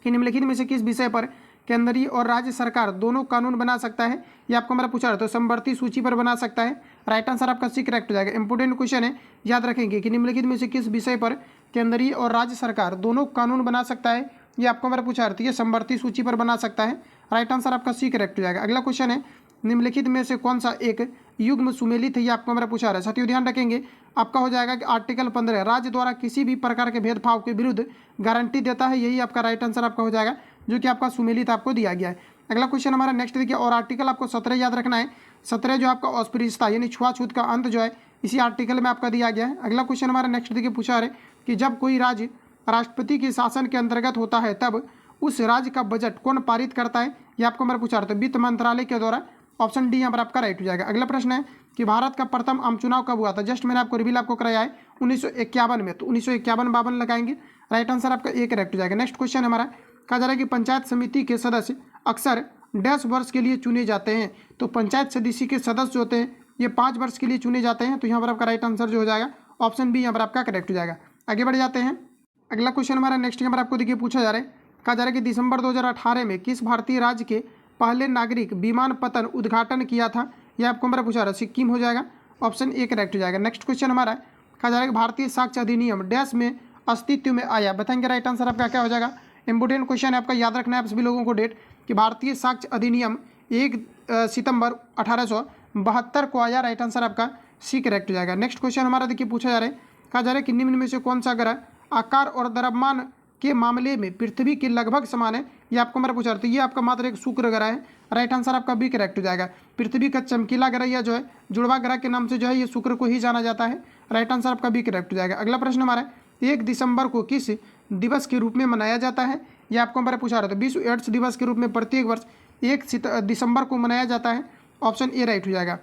कि निम्नलिखित में से किस विषय पर केंद्रीय और राज्य सरकार दोनों कानून बना सकता है, ये आपको हमारा पूछा है, तो समवर्ती सूची पर बना सकता है। राइट आंसर आपका सी करेक्ट हो जाएगा। इंपोर्टेंट क्वेश्चन है, याद रखेंगे कि निम्नलिखित में से किस विषय पर केंद्रीय और राज्य सरकार दोनों कानून बना सकता है, ये आपको हमारा पूछा है, तो ये समवर्ती सूची पर बना सकता है। राइट आंसर आपका सी करेक्ट हो जाएगा। अगला क्वेश्चन है, निम्नलिखित में से कौन सा एक युग्म सुमेलित है, ये आपको हमारा पूछा रहा है। साथियों ध्यान रखेंगे, आपका हो जाएगा कि आर्टिकल 15 राज्य द्वारा किसी भी प्रकार के भेदभाव के विरुद्ध गारंटी देता है, यही आपका राइट आंसर आपका हो जाएगा, जो कि आपका सुमेलित आपको दिया गया है। अगला क्वेश्चन हमारा नेक्स्ट देखिए, और आर्टिकल आपको 17 याद रखना है। 17 जो आपका अस्पृश्यता यानी छुआछूत का अंत जो है इसी आर्टिकल में आपका दिया गया है। अगला क्वेश्चन हमारा नेक्स्ट देखिए पूछा है कि जब कोई राज्य राष्ट्रपति के शासन के अंतर्गत होता है तब उस राज्य का बजट कौन पारित करता है, ये आपको हमारा पूछा रहा है, तो वित्त मंत्रालय के द्वारा। ऑप्शन डी यहाँ पर आपका राइट हो जाएगा। अगला प्रश्न है कि भारत का प्रथम आम चुनाव कब हुआ था, जस्ट मैंने आपको रिवील आपको कराया है 1951 में, तो 1951-52 लगाएंगे। राइट आंसर आपका ए करेक्ट हो जाएगा। नेक्स्ट क्वेश्चन हमारा कहा जा रहा है कि पंचायत समिति के सदस्य अक्सर 10 वर्ष के लिए चुने जाते हैं, तो पंचायत समिति के सदस्य जो होते हैं ये 5 वर्ष के लिए चुने जाते हैं, तो यहाँ पर आपका राइट आंसर जो हो जाएगा ऑप्शन बी यहाँ पर आपका करेक्ट हो जाएगा। आगे बढ़ जाते हैं। अगला क्वेश्चन हमारा नेक्स्ट यहाँ पर आपको देखिए पूछा जा रहा है, कहा जा रहा है कि दिसंबर 2018 में किस भारतीय राज्य के पहले नागरिक विमानपत्तन उद्घाटन किया था, यह आपको हमारा पूछा रहा है, सिक्किम हो जाएगा। ऑप्शन ए करेक्ट हो जाएगा। नेक्स्ट क्वेश्चन हमारा कहा जा रहा है कि भारतीय साक्ष्य अधिनियम डैश में अस्तित्व में आया, बताएंगे राइट आंसर आपका क्या हो जाएगा। इंपोर्टेंट क्वेश्चन है, आपका याद रखना है आप सभी लोगों को डेट, कि भारतीय साक्ष्य अधिनियम 1 सितंबर 1872 को आया। राइट आंसर आपका सी करेक्ट हो जाएगा। नेक्स्ट क्वेश्चन हमारा देखिए पूछा जा रहा है, कहा जा रहा है कि निम्न में से कौन सा ग्रह आकार और द्रव्यमान के मामले में पृथ्वी के लगभग समान है, ये आपको हमारा पूछा रहा है, तो ये आपका मात्र एक शुक्र ग्रह है। राइट आंसर आपका बी करेक्ट हो जाएगा। पृथ्वी का चमकीला ग्रह या जो है जुड़वा ग्रह के नाम से जो है ये शुक्र को ही जाना जाता है। राइट आंसर आपका बी करेक्ट हो जाएगा। अगला प्रश्न हमारा 1 दिसंबर को किस दिवस के रूप में मनाया जाता है, ये आपको हमारा पूछा रहा है, तो विश्व एड्स दिवस के रूप में प्रत्येक वर्ष 1 दिसंबर को मनाया जाता है। ऑप्शन ए राइट हो जाएगा।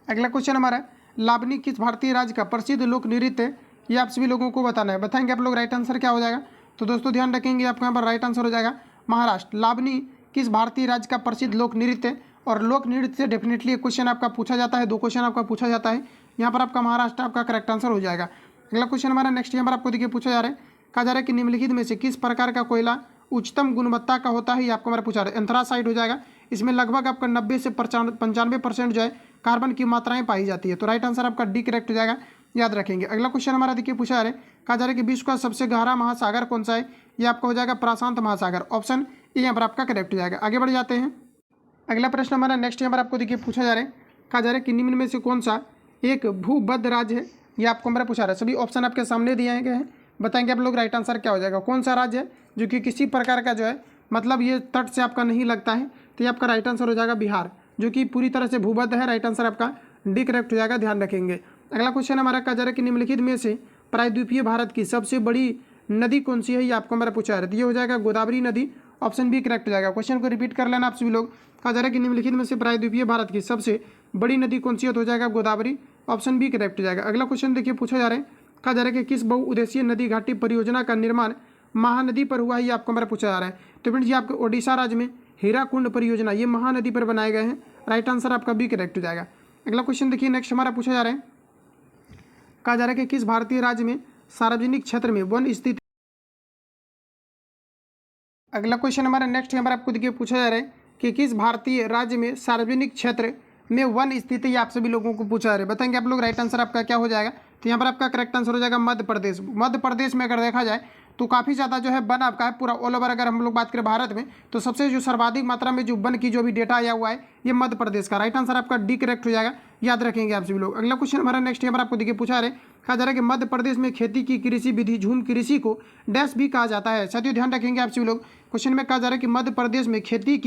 अगला क्वेश्चन हमारा लावनी किस भारतीय राज्य का प्रसिद्ध लोक नृत्य है, ये आप सभी लोगों को बताना है, बताएंगे आप लोग राइट आंसर क्या हो जाएगा। तो दोस्तों ध्यान रखेंगे, आपको यहाँ पर राइट आंसर हो जाएगा महाराष्ट्र। लावनी किस भारतीय राज्य का प्रसिद्ध लोक नृत्य है, और लोक नृत्य से डेफिनेटली एक क्वेश्चन आपका पूछा जाता है, 2 क्वेश्चन आपका पूछा जाता है, यहाँ पर आपका महाराष्ट्र आपका करेक्ट आंसर हो जाएगा। अगला क्वेश्चन हमारा नेक्स्ट यहाँ पर आपको देखिए पूछा जा रहा है, कहा जा रहा है कि निम्नलिखित में से किस प्रकार का कोयला उच्चतम गुणवत्ता का होता है, ये आपको हमारा पूछा रहा है। एंथ्रासाइट हो जाएगा। इसमें लगभग आपका 90 से 95% जो है कार्बन की मात्राएं पाई जाती है, तो राइट आंसर आपका डी करेक्ट हो जाएगा, याद रखेंगे। अगला क्वेश्चन हमारा देखिए पूछा जा रहा है, कहा जा रहा है कि विश्व का सबसे गहरा महासागर कौन सा है, ये आपका हो जाएगा प्रशांत महासागर। ऑप्शन ए यहाँ पर आपका करेक्ट हो जाएगा। आगे बढ़ जाते हैं। अगला प्रश्न हमारा नेक्स्ट यहाँ पर आपको देखिए पूछा जा रहा है, कहा जा रहा है कि निम्न में से कौन सा एक भूबद्ध राज्य है, ये आपको हमारा पूछा रहा है। सभी ऑप्शन आपके सामने दिए गए हैं, बताएंगे आप लोग राइट आंसर क्या हो जाएगा। कौन सा राज्य है जो कि किसी प्रकार का जो है मतलब ये तट से आपका नहीं लगता है, तो ये आपका राइट आंसर हो जाएगा बिहार, जो कि पूरी तरह से भूबद्ध है। राइट आंसर आपका डी करेक्ट हो जाएगा, ध्यान रखेंगे। अगला क्वेश्चन हमारा कहा जा रहा है कि निम्नलिखित में से प्रायद्वीपीय भारत की सबसे बड़ी नदी कौन सी है, ये आपको हमारा पूछा है, ये हो जाएगा गोदावरी नदी। ऑप्शन बी करेक्ट हो जाएगा। क्वेश्चन को रिपीट कर लेना आप सभी लोग। कहा जा रहा है कि निम्नलिखित में से प्रायद्वीपीय भारत की सबसे बड़ी नदी कौन सी है, तो हो जाएगा गोदावरी। ऑप्शन बी करेक्ट हो जाएगा। अगला क्वेश्चन देखिए पूछा जा रहा है, कहा जा रहा है कि किस बहुउद्देशीय नदी घाटी परियोजना का निर्माण महानदी पर हुआ है, ये आपको हमारा पूछा जा रहा है। तो फ्रेंड्स ये आपके ओडिशा राज्य में हीराकुंड परियोजना ये महानदी पर बनाए गए हैं। राइट आंसर आपका बी करेक्ट हो जाएगा। अगला क्वेश्चन देखिए नेक्स्ट हमारा पूछा जा रहा है, कहा जा रहा है कि किस भारतीय राज्य में सार्वजनिक क्षेत्र में वन स्थित। अगला क्वेश्चन हमारा नेक्स्ट यहाँ पर आपको देखिए पूछा जा रहा है कि किस भारतीय राज्य में सार्वजनिक क्षेत्र में वन स्थित है, आप सभी लोगों को पूछा जा रहा है, बताएंगे आप लोग राइट आंसर आपका क्या हो जाएगा। तो यहाँ पर आपका करेक्ट आंसर हो जाएगा मध्य प्रदेश। मध्य प्रदेश में अगर देखा जाए तो काफ़ी ज़्यादा जो है वन आपका है पूरा ऑल ओवर। अगर हम लोग बात करें भारत में तो सबसे जो सर्वाधिक मात्रा में जो वन की जो भी डेटा आया हुआ है ये मध्य प्रदेश का। राइट आंसर आपका डी करेक्ट हो जाएगा, याद रखेंगे आप सभी लोग। अगला क्वेश्चन हमारा नेक्स्ट यहाँ पर आपको देखिए पूछा रहे, कहा जा रहा है कि मध्य प्रदेश में खेती की कृषि विधि झूम कृषि को डैश भी कहा जाता है। साथियों ध्यान रखेंगे आप सभी लोग। क्वेश्चन में कहा जा रहा है कि मध्य प्रदेश में खेती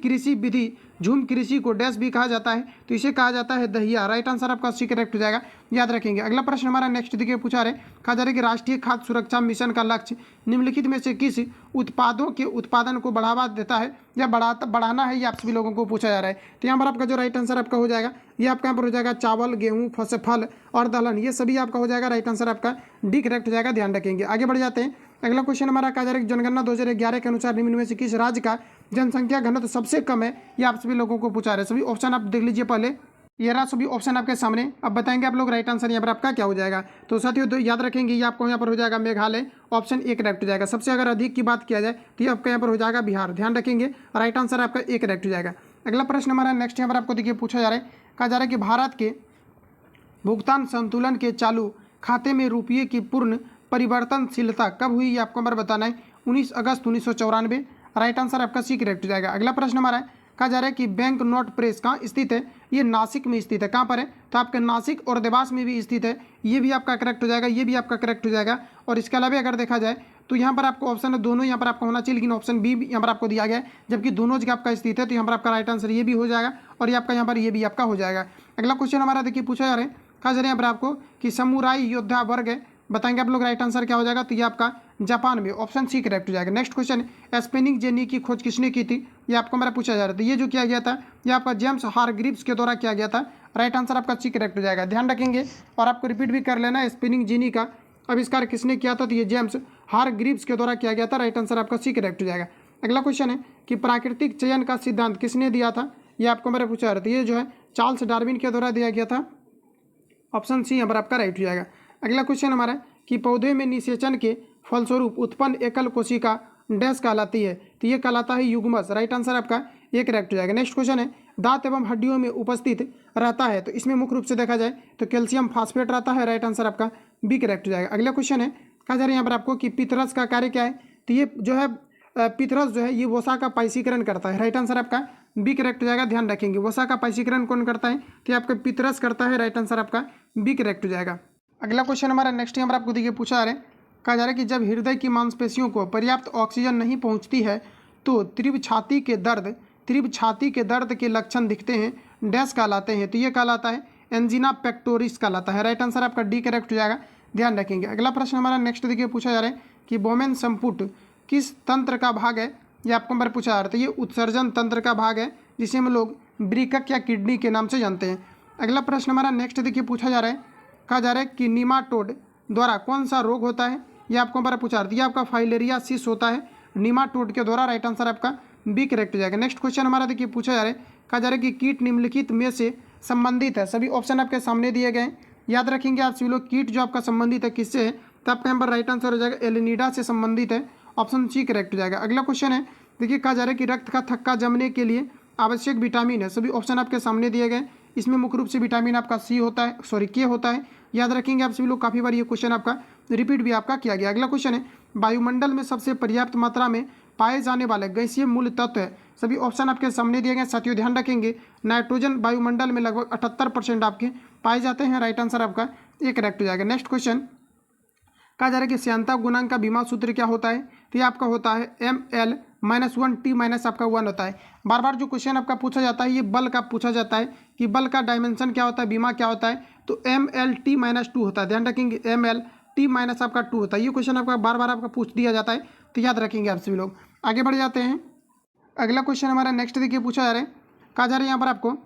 कृषि विधि झूम कृषि को डैश भी कहा जाता है, तो इसे कहा जाता है दहिया। राइट आंसर आपका सी करेक्ट हो जाएगा, याद रखेंगे। अगला प्रश्न हमारा नेक्स्ट देखिए पूछा रहे, कहा जा रहा है कि राष्ट्रीय खाद्य सुरक्षा मिशन का लक्ष्य निम्नलिखित में से किस उत्पादों के उत्पादन को बढ़ावा देता है या बढ़ाना है, ये आप सभी लोगों को पूछा जा रहा है। तो यहाँ पर आपका जो राइट आंसर आपका हो जाएगा ये आपका यहाँ पर हो जाएगा चावल, गेहूँ, फल और दलहन, ये सभी आपका हो जाएगा। राइट आंसर आपका डी करेक्ट हो जाएगा, ध्यान रखेंगे। आगे बढ़ जाते हैं। अगला क्वेश्चन हमारा कहा जा रहा है कि जनगणना 2011 के अनुसार निम्न में से किस राज्य का जनसंख्या घनत्व सबसे कम है, ये आप सभी लोगों को पूछा रहे हैं। सभी ऑप्शन आप देख लीजिए पहले। ये रहा सभी ऑप्शन आपके सामने। अब बताएंगे आप लोग राइट आंसर यहाँ पर आपका क्या हो जाएगा। तो साथियों तो याद रखेंगे ये आपको यहाँ पर हो जाएगा मेघालय, ऑप्शन ए करेक्ट हो जाएगा। सबसे अगर अधिक की बात किया जाए तो ये आपका यहाँ पर हो जाएगा बिहार, ध्यान रखेंगे राइट आंसर आपका ए करेक्ट हो जाएगा। अगला प्रश्न हमारा नेक्स्ट यहाँ पर आपको देखिए पूछा जा रहा है, कहा जा रहा है कि भारत के भुगतान संतुलन के चालू खाते में रुपये की पूर्ण परिवर्तनशीलता कब हुई, ये आपको हमारा बताना है। 19 अगस्त 1994, राइट आंसर आपका सी करेक्ट हो जाएगा। अगला प्रश्न हमारा है, कहा जा रहा है कि बैंक नोट प्रेस कहाँ स्थित है, ये नासिक में स्थित है। कहाँ पर है, तो आपके नासिक और देवास में भी स्थित है, ये भी आपका करेक्ट हो जाएगा, ये भी आपका करेक्ट हो जाएगा। और इसके अलावा अगर देखा जाए तो यहाँ पर आपको ऑप्शन है दोनों यहाँ पर आपका होना चाहिए, लेकिन ऑप्शन बी यहाँ पर आपको दिया गया है, जबकि दोनों जगह आपका स्थित है, तो यहाँ पर आपका राइट आंसर ये भी हो जाएगा और ये आपका यहाँ पर ये भी आपका हो जाएगा। अगला क्वेश्चन हमारा देखिए पूछा जा रहा है, कहा जा रहा है यहाँ पर आपको कि समुराई योद्धा वर्ग है, बताएंगे आप लोग राइट आंसर क्या हो जाएगा, तो ये आपका जापान में, ऑप्शन सी करेक्ट हो जाएगा। नेक्स्ट क्वेश्चन, स्पेनिंग जेनी की खोज किसने की थी, ये आपको हमारा पूछा जा रहा था। ये जो किया गया था ये आपका जेम्स हारग्रीव्स के द्वारा किया गया था, राइट आंसर आपका सी करेक्ट हो जाएगा। ध्यान रखेंगे और आपको रिपीट भी कर लेना है, स्पेनिंग जेनी का आविष्कार किसने किया था, तो ये जेम्स हारग्रीव्स के द्वारा किया गया था, राइट आंसर आपका सी करेक्ट हो जाएगा। अगला क्वेश्चन है कि प्राकृतिक चयन का सिद्धांत किसने दिया था, ये आपको हमारा पूछा जा रहा था। ये जो है चार्ल्स डार्विन के द्वारा दिया गया था, ऑप्शन सी यहाँ पर आपका राइट हो जाएगा। अगला क्वेश्चन हमारा कि पौधे में निषेचन के फलस्वरूप उत्पन्न एकल कोशिका डैश कहलाती है, तो ये कहलाता है युग्मस, राइट आंसर आपका ये करेक्ट हो जाएगा। नेक्स्ट क्वेश्चन है, दांत एवं हड्डियों में उपस्थित रहता है, तो इसमें मुख्य रूप से देखा जाए तो कैल्शियम फास्फेट रहता है, राइट आंसर आपका बी करेक्ट हो जाएगा। अगला क्वेश्चन है, कहा जा रहा है यहाँ पर आपको कि पितरस का कार्य क्या है, तो ये जो है पितरस जो है ये वसा का पाइसीकरण करता है, राइट आंसर आपका बी करेक्ट हो जाएगा। ध्यान रखेंगे वसा का पाइसीकरण कौन करता है, तो ये आपका पितरस करता है, राइट आंसर आपका बी करेक्ट हो जाएगा। अगला क्वेश्चन हमारा नेक्स्ट यहाँ पर आपको देखिए पूछा जा रहा है, कहा जा रहा है कि जब हृदय की मांसपेशियों को पर्याप्त ऑक्सीजन नहीं पहुंचती है तो तीव्र छाती के दर्द के लक्षण दिखते हैं, डैश कहलाते हैं, तो ये कहलाता है एंजिना पेक्टोरिस कहलाता है, राइट आंसर आपका डी करेक्ट हो जाएगा। ध्यान रखेंगे। अगला प्रश्न हमारा नेक्स्ट देखिए पूछा जा रहा है कि बोमेन संपुट किस तंत्र का भाग है, ये आपको हमारे पूछा जा रहा था। ये उत्सर्जन तंत्र का भाग है जिसे हम लोग वृक्क या किडनी के नाम से जानते हैं। अगला प्रश्न हमारा नेक्स्ट देखिए पूछा जा रहा है, कहा जा रहा है कि नीमाटोड द्वारा कौन सा रोग होता है, ये आपको हमारा पूछा रहा है। आपका फाइलेरियासिस होता है नीमाटोड के द्वारा, राइट आंसर आपका बी करेक्ट हो जाएगा। नेक्स्ट क्वेश्चन हमारा देखिए पूछा जा रहा है, कहा जा रहा है कि कीट निम्नलिखित में से संबंधित है, सभी ऑप्शन आपके सामने दिए गए हैं। याद रखेंगे आप सभी लोग, कीट जो आपका संबंधित है किससे है, तो आपका यहाँ पर राइट आंसर हो जाएगा एलिनीडा से संबंधित है, ऑप्शन सी करेक्ट हो जाएगा। अगला क्वेश्चन है देखिए, कहा जा रहा है कि रक्त का थक्का जमने के लिए आवश्यक विटामिन है, सभी ऑप्शन आपके सामने दिए गए। इसमें मुख्य रूप से विटामिन आपका सी होता है, सॉरी के होता है। याद रखेंगे आप सभी लोग, काफ़ी बार ये क्वेश्चन आपका रिपीट भी आपका किया गया। अगला क्वेश्चन है, वायुमंडल में सबसे पर्याप्त मात्रा में पाए जाने वाले गैसीय मूल तत्व है, सभी ऑप्शन आपके सामने दिए गए। साथियों ध्यान रखेंगे, नाइट्रोजन वायुमंडल में लगभग 78% आपके पाए जाते हैं, राइट आंसर आपका ये करेक्ट हो जाएगा। नेक्स्ट क्वेश्चन, कहा जा रहा है कि श्यानता गुणांक का बीमा सूत्र क्या होता है, तो ये आपका होता है ML-1T- आपका 1 होता है। बार बार जो क्वेश्चन आपका पूछा जाता है ये बल का पूछा जाता है कि बल का डायमेंशन क्या होता है, बीमा क्या होता है, तो ML-T-2 होता है। ध्यान रखेंगे ML-T- आपका 2 होता है। ये क्वेश्चन आपका बार बार आपका पूछ दिया जाता है, तो याद रखेंगे आप सभी लोग। आगे बढ़ जाते हैं। अगला क्वेश्चन हमारा नेक्स्ट देखिए पूछा जा रहा है, कहा जा रहा है यहाँ पर आपको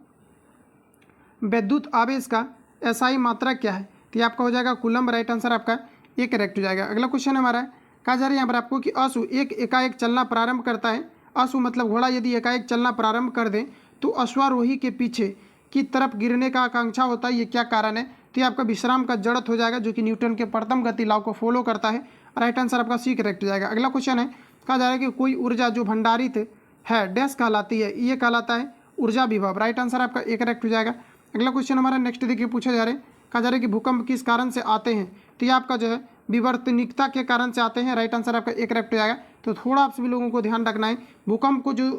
विद्युत आवेश का एसआई मात्रा क्या है, तो ये आपका हो जाएगा कूलम, राइट आंसर आपका ये करेक्ट हो जाएगा। अगला क्वेश्चन हमारा कहा जा रहा है यहाँ पर आपको कि अश्व एक एकाएक चलना प्रारंभ करता है, अश्व मतलब घोड़ा यदि एकाएक चलना प्रारंभ कर दे तो अश्वारोही के पीछे की तरफ गिरने का आकांक्षा होता है, ये क्या कारण है, तो ये आपका विश्राम का जड़त हो जाएगा जो कि न्यूटन के प्रथम गति लॉ को फॉलो करता है, राइट आंसर आपका सी करेक्ट हो जाएगा। अगला क्वेश्चन है, कहा जा रहा है कि कोई ऊर्जा जो भंडारित है डैश कहलाती है, ये कहलाता है ऊर्जा विभव, राइट आंसर आपका ए करेक्ट हो जाएगा। अगला क्वेश्चन हमारा नेक्स्ट देखिए पूछा जा रहा है, कहा जा रहा है कि भूकंप किस कारण से आते हैं, तो ये आपका जो है विवर्तनिकता के कारण से आते हैं, राइट आंसर आपका ए करेक्ट हो जाएगा। तो थोड़ा आप सभी लोगों को ध्यान रखना है, भूकंप को जो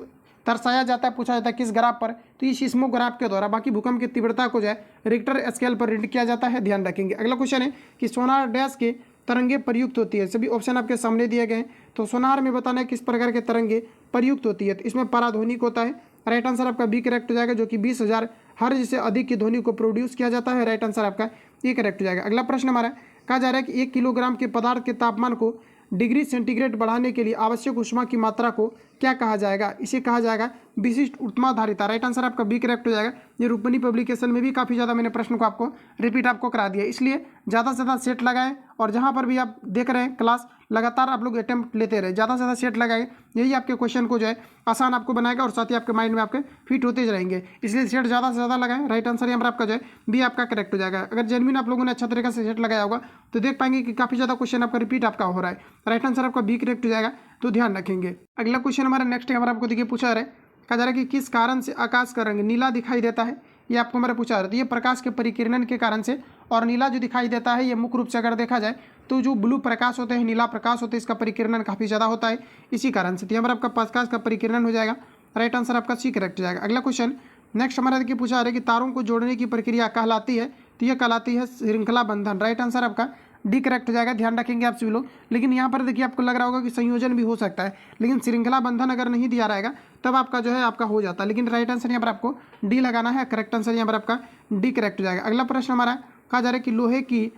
दर्शाया जाता है, पूछा जाता है किस ग्राफ पर, तो ये सिस्मोग्राफ के द्वारा। बाकी भूकंप की तीव्रता को जो है रिक्टर स्केल पर रीड किया जाता है, ध्यान रखेंगे। अगला क्वेश्चन है कि सोनार डैश के तरंगे प्रयुक्त होती है, सभी ऑप्शन आपके सामने दिए गए हैं। तो सोनार में बताना है किस प्रकार के तरंगे प्रयुक्त होती है, तो इसमें पराध्वनिक होता है, राइट आंसर आपका बी करेक्ट हो जाएगा, जो कि 20,000 हर्ट्ज से अधिक की ध्वनि को प्रोड्यूस किया जाता है, राइट आंसर आपका ये करेक्ट हो जाएगा। अगला प्रश्न हमारा कहा जा रहा है कि 1 किलोग्राम के पदार्थ के तापमान को डिग्री सेंटीग्रेड बढ़ाने के लिए आवश्यक ऊष्मा की मात्रा को क्या कहा जाएगा, इसे कहा जाएगा विशिष्ट उत्तमाधारिता, राइट आंसर आपका बी करेक्ट हो जाएगा। ये रूपमनी पब्लिकेशन में भी काफ़ी ज़्यादा मैंने प्रश्न को आपको रिपीट आपको करा दिया, इसलिए ज़्यादा से ज़्यादा सेट लगाएं और जहाँ पर भी आप देख रहे हैं क्लास लगातार आप लोग अटेम्प्ट लेते रहे, ज़्यादा से ज़्यादा सेट लगाएं, यही आपके क्वेश्चन को जो है आसान आपको बनाएगा और साथ ही आपके माइंड में आपके फिट होते रहेंगे, इसलिए सेट ज़्यादा से ज़्यादा लगाएं। राइट आंसर यहाँ पर आपका जो है बी आपका करेक्ट हो जाएगा। अगर जेन्युइन आप लोगों ने अच्छा तरीके से सेट लगाया होगा तो देख पाएंगे कि काफ़ी ज़्यादा क्वेश्चन आपका रिपीट आपका हो रहा है। राइट आंसर आपका बी करेक्ट हो जाएगा, तो ध्यान रखेंगे। अगला क्वेश्चन हमारा नेक्स्ट यहाँ पर आपको देखिए पूछा जा रहा है, कहा जा रहा है कि किस कारण से आकाश का रंग नीला दिखाई देता है, ये आपको हमारा पूछा जा रहा है। तो ये प्रकाश के परिकिरण के कारण से, और नीला जो दिखाई देता है ये मुख्य रूप से अगर देखा जाए तो जो ब्लू प्रकाश होते हैं, नीला प्रकाश होते हैं, इसका परिकिरण काफ़ी ज़्यादा होता है इसी कारण से। तो यहाँ पर आपका प्रकाश का परिकिरण हो जाएगा, राइट आंसर आपका सी करेक्ट हो जाएगा। अगला क्वेश्चन नेक्स्ट हमारा देखिए पूछा जा रहा है कि तारों को जोड़ने की प्रक्रिया कहलाती है, तो यह कहलाती है श्रृंखला बंधन, राइट आंसर आपका डी करेक्ट हो जाएगा। ध्यान रखेंगे आप सभी लोग। लेकिन यहाँ पर देखिए आपको लग रहा होगा कि संयोजन भी हो सकता है, लेकिन श्रृंखला बंधन अगर नहीं दिया रहेगा तब आपका जो है आपका हो जाता है, लेकिन राइट आंसर यहाँ पर आपको डी लगाना है, करेक्ट आंसर यहाँ पर आपका डी करेक्ट हो जाएगा। अगला प्रश्न हमारा कहा जा रहा है कि लोहे की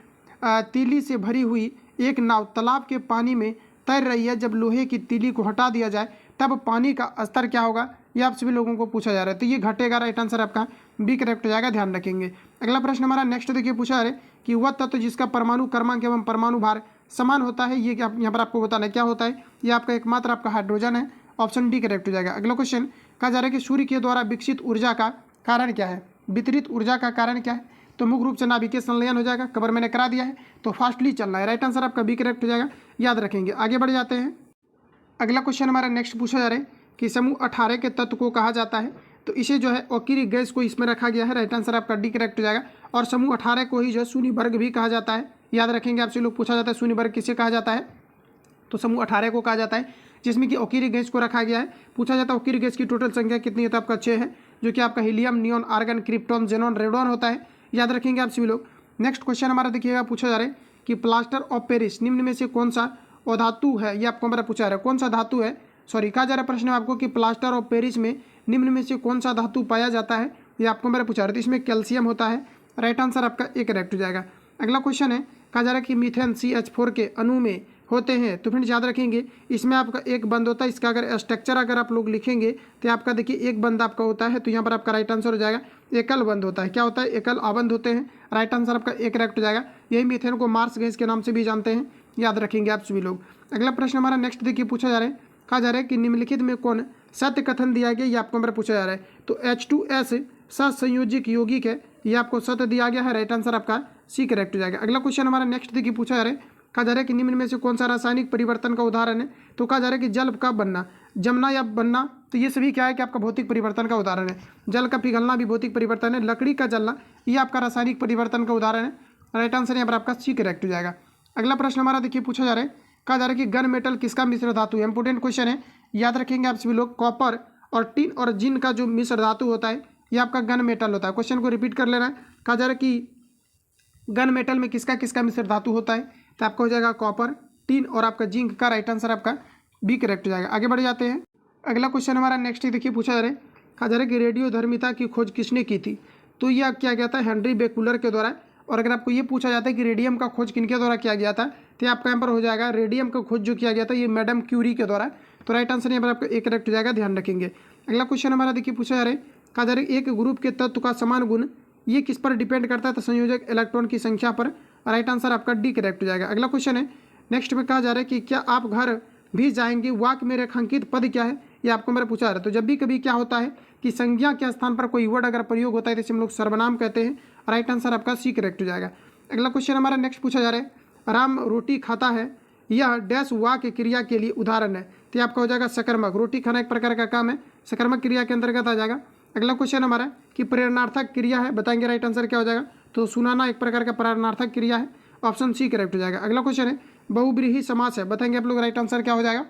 तीली से भरी हुई एक नाव तालाब के पानी में तैर रही है, जब लोहे की तीली को हटा दिया जाए तब पानी का स्तर क्या होगा, ये आप सभी लोगों को पूछा जा रहा है। तो ये घटेगा, राइट आंसर आपका बी करेक्ट हो जाएगा, ध्यान रखेंगे। अगला प्रश्न हमारा नेक्स्ट देखिए पूछा जा रहा है कि वह तत्व जिसका परमाणु क्रमांक एवं परमाणु भार समान होता है, ये यहाँ पर आपको बताना है क्या होता है, ये आपका एकमात्र आपका हाइड्रोजन है, ऑप्शन डी करेक्ट हो जाएगा। अगला क्वेश्चन कहा जा रहा है कि सूर्य के द्वारा विकसित ऊर्जा का कारण क्या है, वितरित ऊर्जा का कारण क्या है, तो मुख्य रूप से नाभिकीय संलयन हो जाएगा, कवर मैंने करा दिया है, तो फास्टली चलना है, राइट आंसर आपका बी करेक्ट हो जाएगा, याद रखेंगे। आगे बढ़ जाते हैं। अगला क्वेश्चन हमारा नेक्स्ट पूछा जा रहा है कि समूह 18 के तत्व को कहा जाता है, तो इसे जो है ऑकिरी गैस को इसमें रखा गया है, राइट आंसर आपका डी करेक्ट हो जाएगा। और समूह 18 को ही जो है शून्य वर्ग भी कहा जाता है, याद रखेंगे आपसे लोग पूछा जाता है शून्य वर्ग किसे कहा जाता है, तो समूह 18 को कहा जाता है, जिसमें कि ऑकिरी गैस को रखा गया है। पूछा जाता है ऑकिरी गैस की टोटल संख्या कितनी है, तो आपका 6 है, जो कि आपका helium, neon, argon, krypton, xenon, radon होता है, याद रखेंगे आप सभी लोग। नेक्स्ट क्वेश्चन हमारा देखिएगा पूछा जा रहा है कि प्लास्टर ऑफ पेरिस निम्न में से कौन सा अधातु है, ये आपको हमारा पूछा जा रहा है, कौन सा धातु है, सॉरी कहा जा रहा है प्रश्न आपको कि प्लास्टर ऑफ पेरिस में निम्न में से कौन सा धातु पाया जाता है, ये आपको मेरा पूछा रहा है। तो इसमें कैल्शियम होता है, राइट आंसर आपका ए करेक्ट हो जाएगा। अगला क्वेश्चन है, कहा जा रहा है कि मीथेन CH4 के अणु में होते हैं, तो फ्रेंड्स याद रखेंगे इसमें आपका एक बंद होता है, इसका अगर स्ट्रक्चर अगर आप लोग लिखेंगे तो आपका देखिए एक बंद आपका होता है, तो यहाँ पर आपका राइट आंसर हो जाएगा एकल बंद होता है, क्या होता है, एकल आबंद होते हैं, राइट आंसर आपका ए करेक्ट हो जाएगा। यही मीथेन को मार्स गैस के नाम से भी जानते हैं, याद रखेंगे आप सभी लोग। अगला प्रश्न हमारा नेक्स्ट देखिए पूछा जा रहा है, कहा जा रहा है कि निम्नलिखित में कौन सत्य कथन दिया गया, ये आपको मेरा पूछा जा रहा है। तो H2S सहसंयोजक यौगिक है, ये आपको सत्य दिया गया है, राइट आंसर आपका सी करेक्ट हो जाएगा। अगला क्वेश्चन हमारा नेक्स्ट देखिए पूछा जा रहा है, कहा जा रहा है कि निम्न में से कौन सा रासायनिक परिवर्तन का उदाहरण है, तो कहा जा रहा है कि जल का बनना, जमना या बनना, तो ये सभी क्या है कि आपका भौतिक परिवर्तन का उदाहरण है। जल का पिघलना भी भौतिक परिवर्तन है, लकड़ी का जलना ये आपका रासायनिक परिवर्तन का उदाहरण है, राइट आंसर यहाँ पर आपका सी करेक्ट हो जाएगा। अगला प्रश्न हमारा देखिए पूछा जा रहा है, कहा जा रहा है कि गन मेटल किसका मिश्र धातु है, इंपोर्टेंट क्वेश्चन है, याद रखेंगे आप सभी लोग। कॉपर और टिन और जिन का जो मिश्र धातु होता है ये आपका गन मेटल होता है। क्वेश्चन को रिपीट कर लेना है, कहा जा रहा है कि गन मेटल में किसका किसका मिश्र धातु होता है, तो आपका हो जाएगा कॉपर, टिन और आपका जिंक का, राइट आंसर आपका बी करेक्ट हो जाएगा। आगे बढ़ जाते हैं। अगला क्वेश्चन हमारा नेक्स्ट देखिए पूछा जा रहा है, कहा जा रहा है कि रेडियोधर्मिता की खोज किसने की थी, तो यह किया गया था हेनरी बेकुलर के द्वारा। और अगर आपको ये पूछा जाता है कि रेडियम का खोज किनके द्वारा किया गया था, तो आपका यहाँ पर हो जाएगा रेडियम का खोज जो किया गया था ये मैडम क्यूरी के द्वारा, तो राइट आंसर यहाँ पर आपका एक करेक्ट हो जाएगा, ध्यान रखेंगे। अगला क्वेश्चन हमारा देखिए पूछा जा रहा है, कहा जा रहा है एक ग्रुप के तत्व का समान गुण ये किस पर डिपेंड करता है, तो संयोजक इलेक्ट्रॉन की संख्या पर, राइट आंसर आपका डी करेक्ट हो जाएगा। अगला क्वेश्चन है नेक्स्ट में, कहा जा रहा है कि क्या आप घर भी जाएंगे, वाक्य में रेखांकित पद क्या है, ये आपको मेरा पूछा जा रहा है। तो जब भी कभी क्या होता है कि संज्ञा के स्थान पर कोई वर्ड अगर प्रयोग होता है तो इसे हम लोग सर्वनाम कहते हैं, राइट आंसर आपका सी करेक्ट हो जाएगा। अगला क्वेश्चन हमारा नेक्स्ट पूछा जा रहा है, राम रोटी खाता है, यह डैश वाक्य क्रिया के लिए उदाहरण है, तो आपका हो जाएगा सकर्मक, रोटी खाना एक प्रकार का काम है, सकर्मक क्रिया के अंतर्गत आ जाएगा। अगला क्वेश्चन हमारा कि प्रेरणार्थक क्रिया है, बताएंगे राइट आंसर क्या हो जाएगा, तो सुनाना एक प्रकार का प्रेरणार्थक क्रिया है, ऑप्शन सी करेक्ट हो जाएगा। अगला क्वेश्चन है बहुब्रीही समास है, बताएंगे आप लोग राइट आंसर क्या हो जाएगा,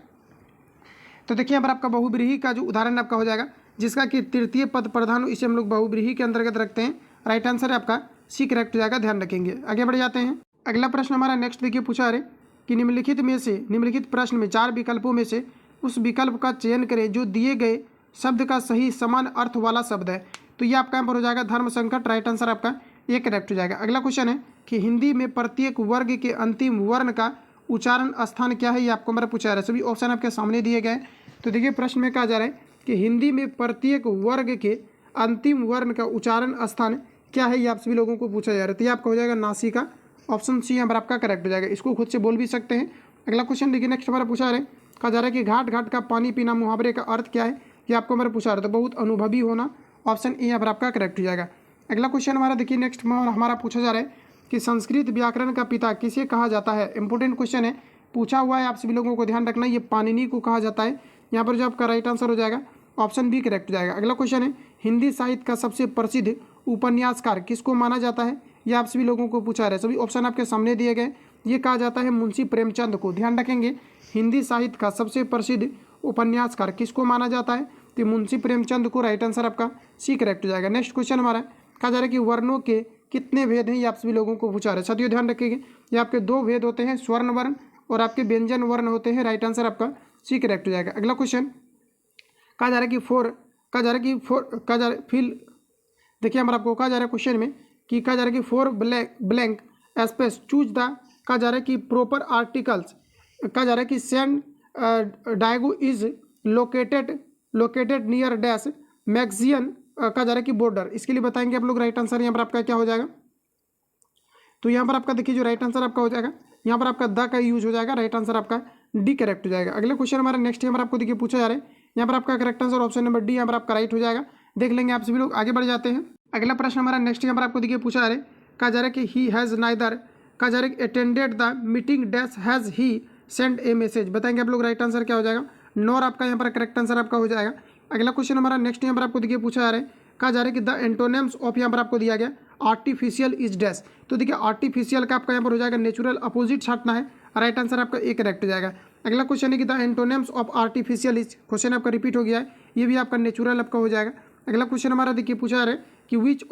तो देखिए यहाँ पर आपका बहुब्रीही का जो उदाहरण आपका हो जाएगा, जिसका कि तृतीय पद प्रधान, इसे हम लोग बहुब्रीही के अंतर्गत रखते हैं, राइट आंसर है आपका सी करेक्ट हो जाएगा, ध्यान रखेंगे। आगे बढ़ जाते हैं। अगला प्रश्न हमारा नेक्स्ट देखिए पूछा है कि निम्नलिखित प्रश्न में 4 विकल्पों में से उस विकल्प का चयन करें जो दिए गए शब्द का सही समान अर्थ वाला शब्द है, तो ये आपका यहाँ पर हो जाएगा धर्म संकट, राइट आंसर आपका ये करेक्ट हो जाएगा। अगला क्वेश्चन है कि हिंदी में प्रत्येक वर्ग के अंतिम वर्ण का उच्चारण स्थान क्या है, ये आपको मेरा पूछा जा रहा है। सभी ऑप्शन आपके सामने दिए गए, तो देखिए प्रश्न में कहा जा रहा है कि हिंदी में प्रत्येक वर्ग के अंतिम वर्ण का उच्चारण स्थान क्या है, ये आप सभी लोगों को पूछा जा रहा है। तो ये आपका हो जाएगा नासिका, ऑप्शन सी यहाँ पर आपका करेक्ट हो जाएगा। इसको खुद से बोल भी सकते हैं। अगला क्वेश्चन देखिए नेक्स्ट हमारा पूछा रहे, कहा जा रहा है कि घाट घाट का पानी पीना मुहावरे का अर्थ क्या है, ये आपको हमारा पूछा रहा है। तो बहुत अनुभवी होना, ऑप्शन ए यहाँ पर आपका करेक्ट हो जाएगा। अगला क्वेश्चन हमारा देखिए नेक्स्ट हमारा पूछा जा रहा है कि संस्कृत व्याकरण का पिता किसे कहा जाता है। इंपॉर्टेंट क्वेश्चन है, पूछा हुआ है, आप सभी लोगों को ध्यान रखना, ये पाणिनि को कहा जाता है। यहाँ पर जो आपका राइट आंसर हो जाएगा ऑप्शन बी करेक्ट हो जाएगा। अगला क्वेश्चन है, हिंदी साहित्य का सबसे प्रसिद्ध उपन्यासकार किसको माना जाता है, ये आप सभी लोगों को पूछा रहे। सभी ऑप्शन आपके सामने दिए गए। ये कहा जाता है मुंशी प्रेमचंद को। ध्यान रखेंगे, हिंदी साहित्य का सबसे प्रसिद्ध उपन्यासकार किसको माना जाता है, तो मुंशी प्रेमचंद को। राइट आंसर आपका सी करेक्ट हो जाएगा। नेक्स्ट क्वेश्चन हमारा कहा जा रहा है कि वर्णों के कितने भेद हैं, ये आप सभी लोगों को पूछा रहे। साथियों ध्यान रखिएगा, ये आपके दो भेद होते हैं, स्वर्ण वर्ण और आपके व्यंजन वर्ण होते हैं। राइट आंसर आपका सी करेक्ट हो जाएगा। अगला क्वेश्चन कहा जा रहा है कि फिल देखिए हमारा आपको कहा जा रहा है क्वेश्चन में कि कहा जा रहा है कि for blank space choose the, कहा जा रहा है कि प्रॉपर आर्टिकल्स, कहा जा रहा है कि San Diego is located near dash Mexican, कहा जा रहा है कि बॉर्डर। इसके लिए बताएंगे आप लोग। राइट आंसर यहाँ पर आपका क्या हो जाएगा, तो यहाँ पर आपका देखिए जो राइट आंसर आपका हो जाएगा, यहाँ पर आपका द का यूज हो जाएगा। राइट आंसर आपका डी करेक्ट हो जाएगा। अगला क्वेश्चन हमारा नेक्स्ट यहाँ पर आपको देखिए पूछा जा रहा है, यहाँ पर आपका correct answer option number D यहाँ पर आपका राइट हो जाएगा। देख लेंगे आप सभी लोग, आगे बढ़ जाते हैं। अगला प्रश्न हमारा नेक्स्ट यहाँ पर आपको देखिए पूछा जा रहा है, कहा जा रहा है कि ही हैज़ नाइदर, कहा जा रहा है attended the meeting dash has he send A message. बताएंगे आप लोग राइट आंसर क्या हो जाएगा, नॉर आपका यहाँ पर करेक्ट आंसर आपका हो जाएगा। अगला क्वेश्चन हमारा नेक्स्ट यहाँ पर आपको देखिए पूछा जा रहा है, कहा जा रहा है कि द एंटोनिम्स ऑफ, यहाँ पर आपको दिया गया आर्टिफिशियल इज डैश। तो देखिए आर्टिफिशियल का आपका यहाँ पर हो जाएगा नेचुरल, अपोजिट छाटना है। राइट आंसर आपका ए करेक्ट हो जाएगा। अगला क्वेश्चन है कि the antonyms of artificial is, question आपका रिपीट हो गया है, ये भी आपका नेचुरल आपका हो जाएगा। अगला क्वेश्चन हमारा देखिए पूछा जा रहा है कि which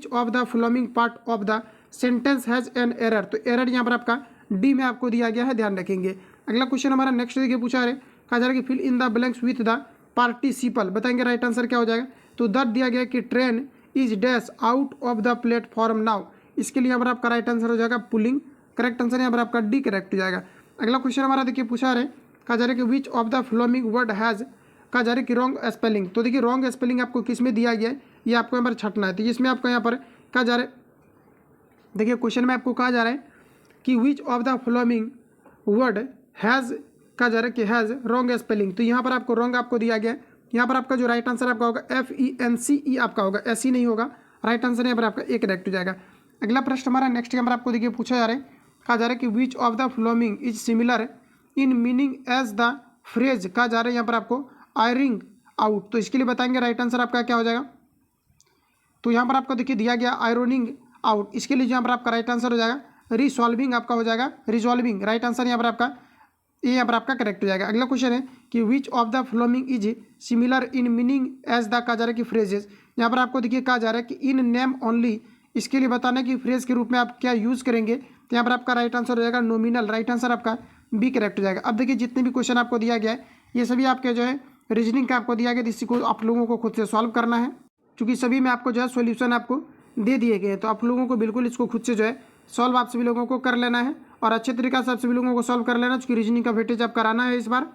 of the following part of the sentence has an error. तो एरर यहाँ पर आपका डी में आपको दिया गया है, ध्यान रखेंगे। अगला क्वेश्चन हमारा नेक्स्ट देखिए पूछा जा रहा है, कहा जा रहा है कि fill in the blanks with the participle. बताएंगे राइट आंसर क्या हो जाएगा, तो द दिया गया कि train is dash out of the platform now. इसके लिए यहाँ पर आपका राइट आंसर हो जाएगा पुलिंग। करेक्ट आंसर यहाँ पर आपका डी करेक्ट हो जाएगा। अगला क्वेश्चन हमारा देखिए पूछा जा रहा है, कहा जा रहा है कि which of the following word has, कहा जा रहा है कि रॉन्ग स्पेलिंग। तो देखिए रॉन्ग स्पेलिंग आपको किस में दिया गया है, ये आपको यहाँ पर छटना है। तो इसमें आपको यहाँ पर कहा जा रहा है, देखिए क्वेश्चन में आपको कहा जा रहा है कि which of the following word has, कहा जा रहा है कि हैज़ रॉन्ग स्पेलिंग। तो यहाँ पर आपको रॉन्ग आपको दिया गया है। यहाँ पर आपका जो राइट आंसर आपका होगा FENCE आपका होगा, ऐसी नहीं होगा। राइट आंसर यहाँ पर आपका ए करेक्ट हो जाएगा। अगला प्रश्न हमारा नेक्स्ट यहाँ पर आपको देखिए पूछा जा रहा है, कहा जा रहा है कि which of the following is similar in meaning as the phrase, कहा जा रहा है यहाँ पर आपको आयरिंग आउट। तो इसके लिए बताएंगे राइट आंसर आपका क्या हो जाएगा, तो यहाँ पर आपको देखिए दिया गया आयरोनिंग आउट। इसके लिए यहाँ पर आपका राइट आंसर हो जाएगा रिसॉल्विंग आपका हो जाएगा, रिजॉल्विंग। राइट आंसर यहाँ पर आपका ये यहाँ पर आपका करेक्ट हो जाएगा। अगला क्वेश्चन है कि which of the following is similar in meaning as the, कहा जा रहा है कि फ्रेजेस। यहाँ पर आपको देखिए कहा जा रहा है कि इन नेम ओनली, इसके लिए बताना है कि फ्रेज के रूप में आप क्या यूज़ करेंगे। तो यहाँ पर आपका राइट आंसर हो जाएगा नॉमिनल। राइट आंसर आपका बी करेक्ट हो जाएगा। अब देखिए जितने भी क्वेश्चन आपको दिया गया है ये सभी आपके जो है रीजनिंग का आपको दिया गया, इसी को आप लोगों को खुद से सॉल्व करना है, क्योंकि सभी में आपको जो है सॉल्यूशन आपको दे दिए गए हैं। तो आप लोगों को बिल्कुल इसको खुद से जो है सॉल्व आप सभी लोगों को कर लेना है और अच्छे तरीके से आप सभी लोगों को सॉल्व कर लेना, क्योंकि रीजनिंग का वेटेज आप कराना है इस बार।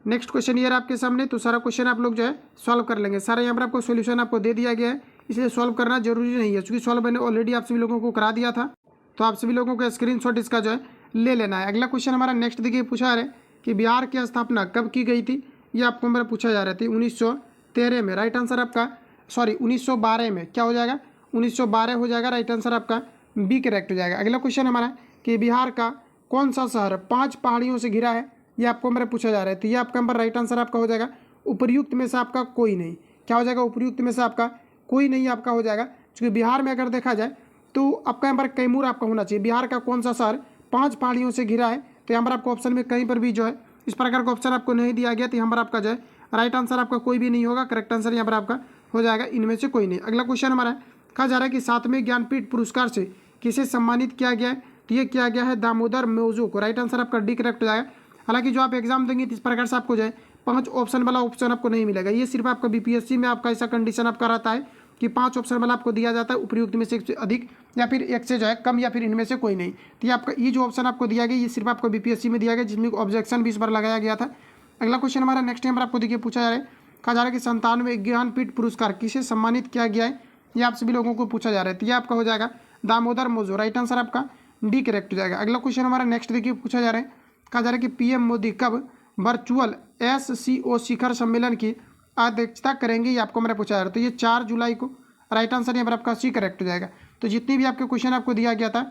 नेक्स्ट क्वेश्चन ये आपके सामने, तो सारा क्वेश्चन आप लोग जो है सॉल्व कर लेंगे। सारा यहाँ पर आपको सॉल्यूशन आपको दे दिया गया है, इसलिए सॉल्व करना जरूरी नहीं है, क्योंकि सॉल्व मैंने ऑलरेडी आप सभी लोगों को करा दिया था। तो आप सभी लोगों को स्क्रीनशॉट इसका जो है ले लेना है। अगला क्वेश्चन हमारा नेक्स्ट देखिए पूछा जा रहा है कि बिहार की स्थापना कब की गई थी, ये आपको मेरा पूछा जा रहा था 1913 में। राइट आंसर आपका 1912 में क्या हो जाएगा, 1912 हो जाएगा। राइट आंसर आपका बी करेक्ट हो जाएगा। अगला क्वेश्चन हमारा कि बिहार का कौन सा शहर 5 पहाड़ियों से घिरा है, ये आपको मेरा पूछा जा रहा है। तो ये आपका नंबर राइट आंसर आपका हो जाएगा उपर्युक्त में से आपका कोई नहीं। क्या हो जाएगा, उपर्युक्त में से आपका कोई नहीं आपका हो जाएगा, क्योंकि बिहार में अगर देखा जाए तो आपका यहाँ पर कैमूर आपका होना चाहिए। बिहार का कौन सा शहर 5 पहाड़ियों से घिरा है, तो यहाँ पर आपको ऑप्शन में कहीं पर भी जो है इस प्रकार का ऑप्शन आपको नहीं दिया गया, तो यहाँ पर आपका जो है राइट आंसर आपका कोई भी नहीं होगा। करेक्ट आंसर यहाँ पर आपका हो जाएगा इनमें से कोई नहीं। अगला क्वेश्चन हमारा कहा जा रहा है कि 7वें ज्ञानपीठ पुरस्कार से किसे सम्मानित किया गया है, तो ये किया गया है दामोदर मौजू को। राइट आंसर आपका डी करेक्ट हो जाएगा। हालांकि जो आप एग्जाम देंगे इस प्रकार से आपको जो है 5 ऑप्शन वाला ऑप्शन आपको नहीं मिलेगा, ये सिर्फ आपका BPSC में आपका ऐसा कंडीशन आपका रहता है कि 5 ऑप्शन वाला आपको दिया जाता है, उपयुक्त में से एक से अधिक या फिर एक से जो है कम या फिर इनमें से कोई नहीं। तो ये आपका ये जो ऑप्शन आपको दिया गया ये सिर्फ आपको BPSC में दिया गया, जिसमें ऑब्जेक्शन भी इस बार लगाया गया था। अगला क्वेश्चन हमारा नेक्स्ट यहाँ पर आपको देखिए पूछा जा रहा है, कहा जा रहा है कि 97वें ज्ञानपीठ पुरस्कार किसे सम्मानित किया गया है, ये आप सभी लोगों को पूछा जा रहा है। तो ये आपका हो जाएगा दामोदर मोजो, राइट आंसर आपका डी करेक्ट हो जाएगा। अगला क्वेश्चन हमारा नेक्स्ट देखिए पूछा जा रहा है, कहा जा रहा है कि पीएम मोदी कब वर्चुअल SCO शिखर सम्मेलन की अध्यक्षता करेंगे, ये आपको मैंने पूछा जा रहा है। तो ये 4 जुलाई को, राइट आंसर यहाँ पर आपका सी करेक्ट हो जाएगा। तो जितनी भी आपके क्वेश्चन आपको दिया गया था,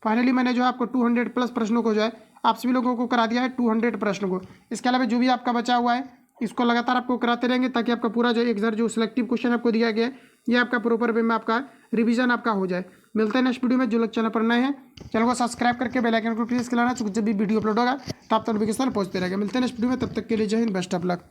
फाइनली मैंने जो है आपको 200 प्लस प्रश्नों को जो है आप सभी लोगों को करा दिया है 200 प्रश्नों को। इसके अलावा जो भी आपका बचा हुआ है इसको लगातार आपको कराते रहेंगे, ताकि आपका पूरा जो एक जो सिलेक्टिव क्वेश्चन आपको दिया गया है ये आपका प्रॉपर वे में आपका रिवीजन आपका हो जाए। मिलते हैं नेक्स्ट वीडियो में। जो लोग चैनल पर नए हैं चैनल को सब्सक्राइब करके बेल आइकन को प्रेस कर लेना, जब भी वीडियो अपलोड होगा तो आप तक नोटिफिकेशन पहुंचते रहेगा। मिलते हैं नेक्स्ट वीडियो में, तब तक के लिए जय हिंद, बेस्ट ऑफ लक।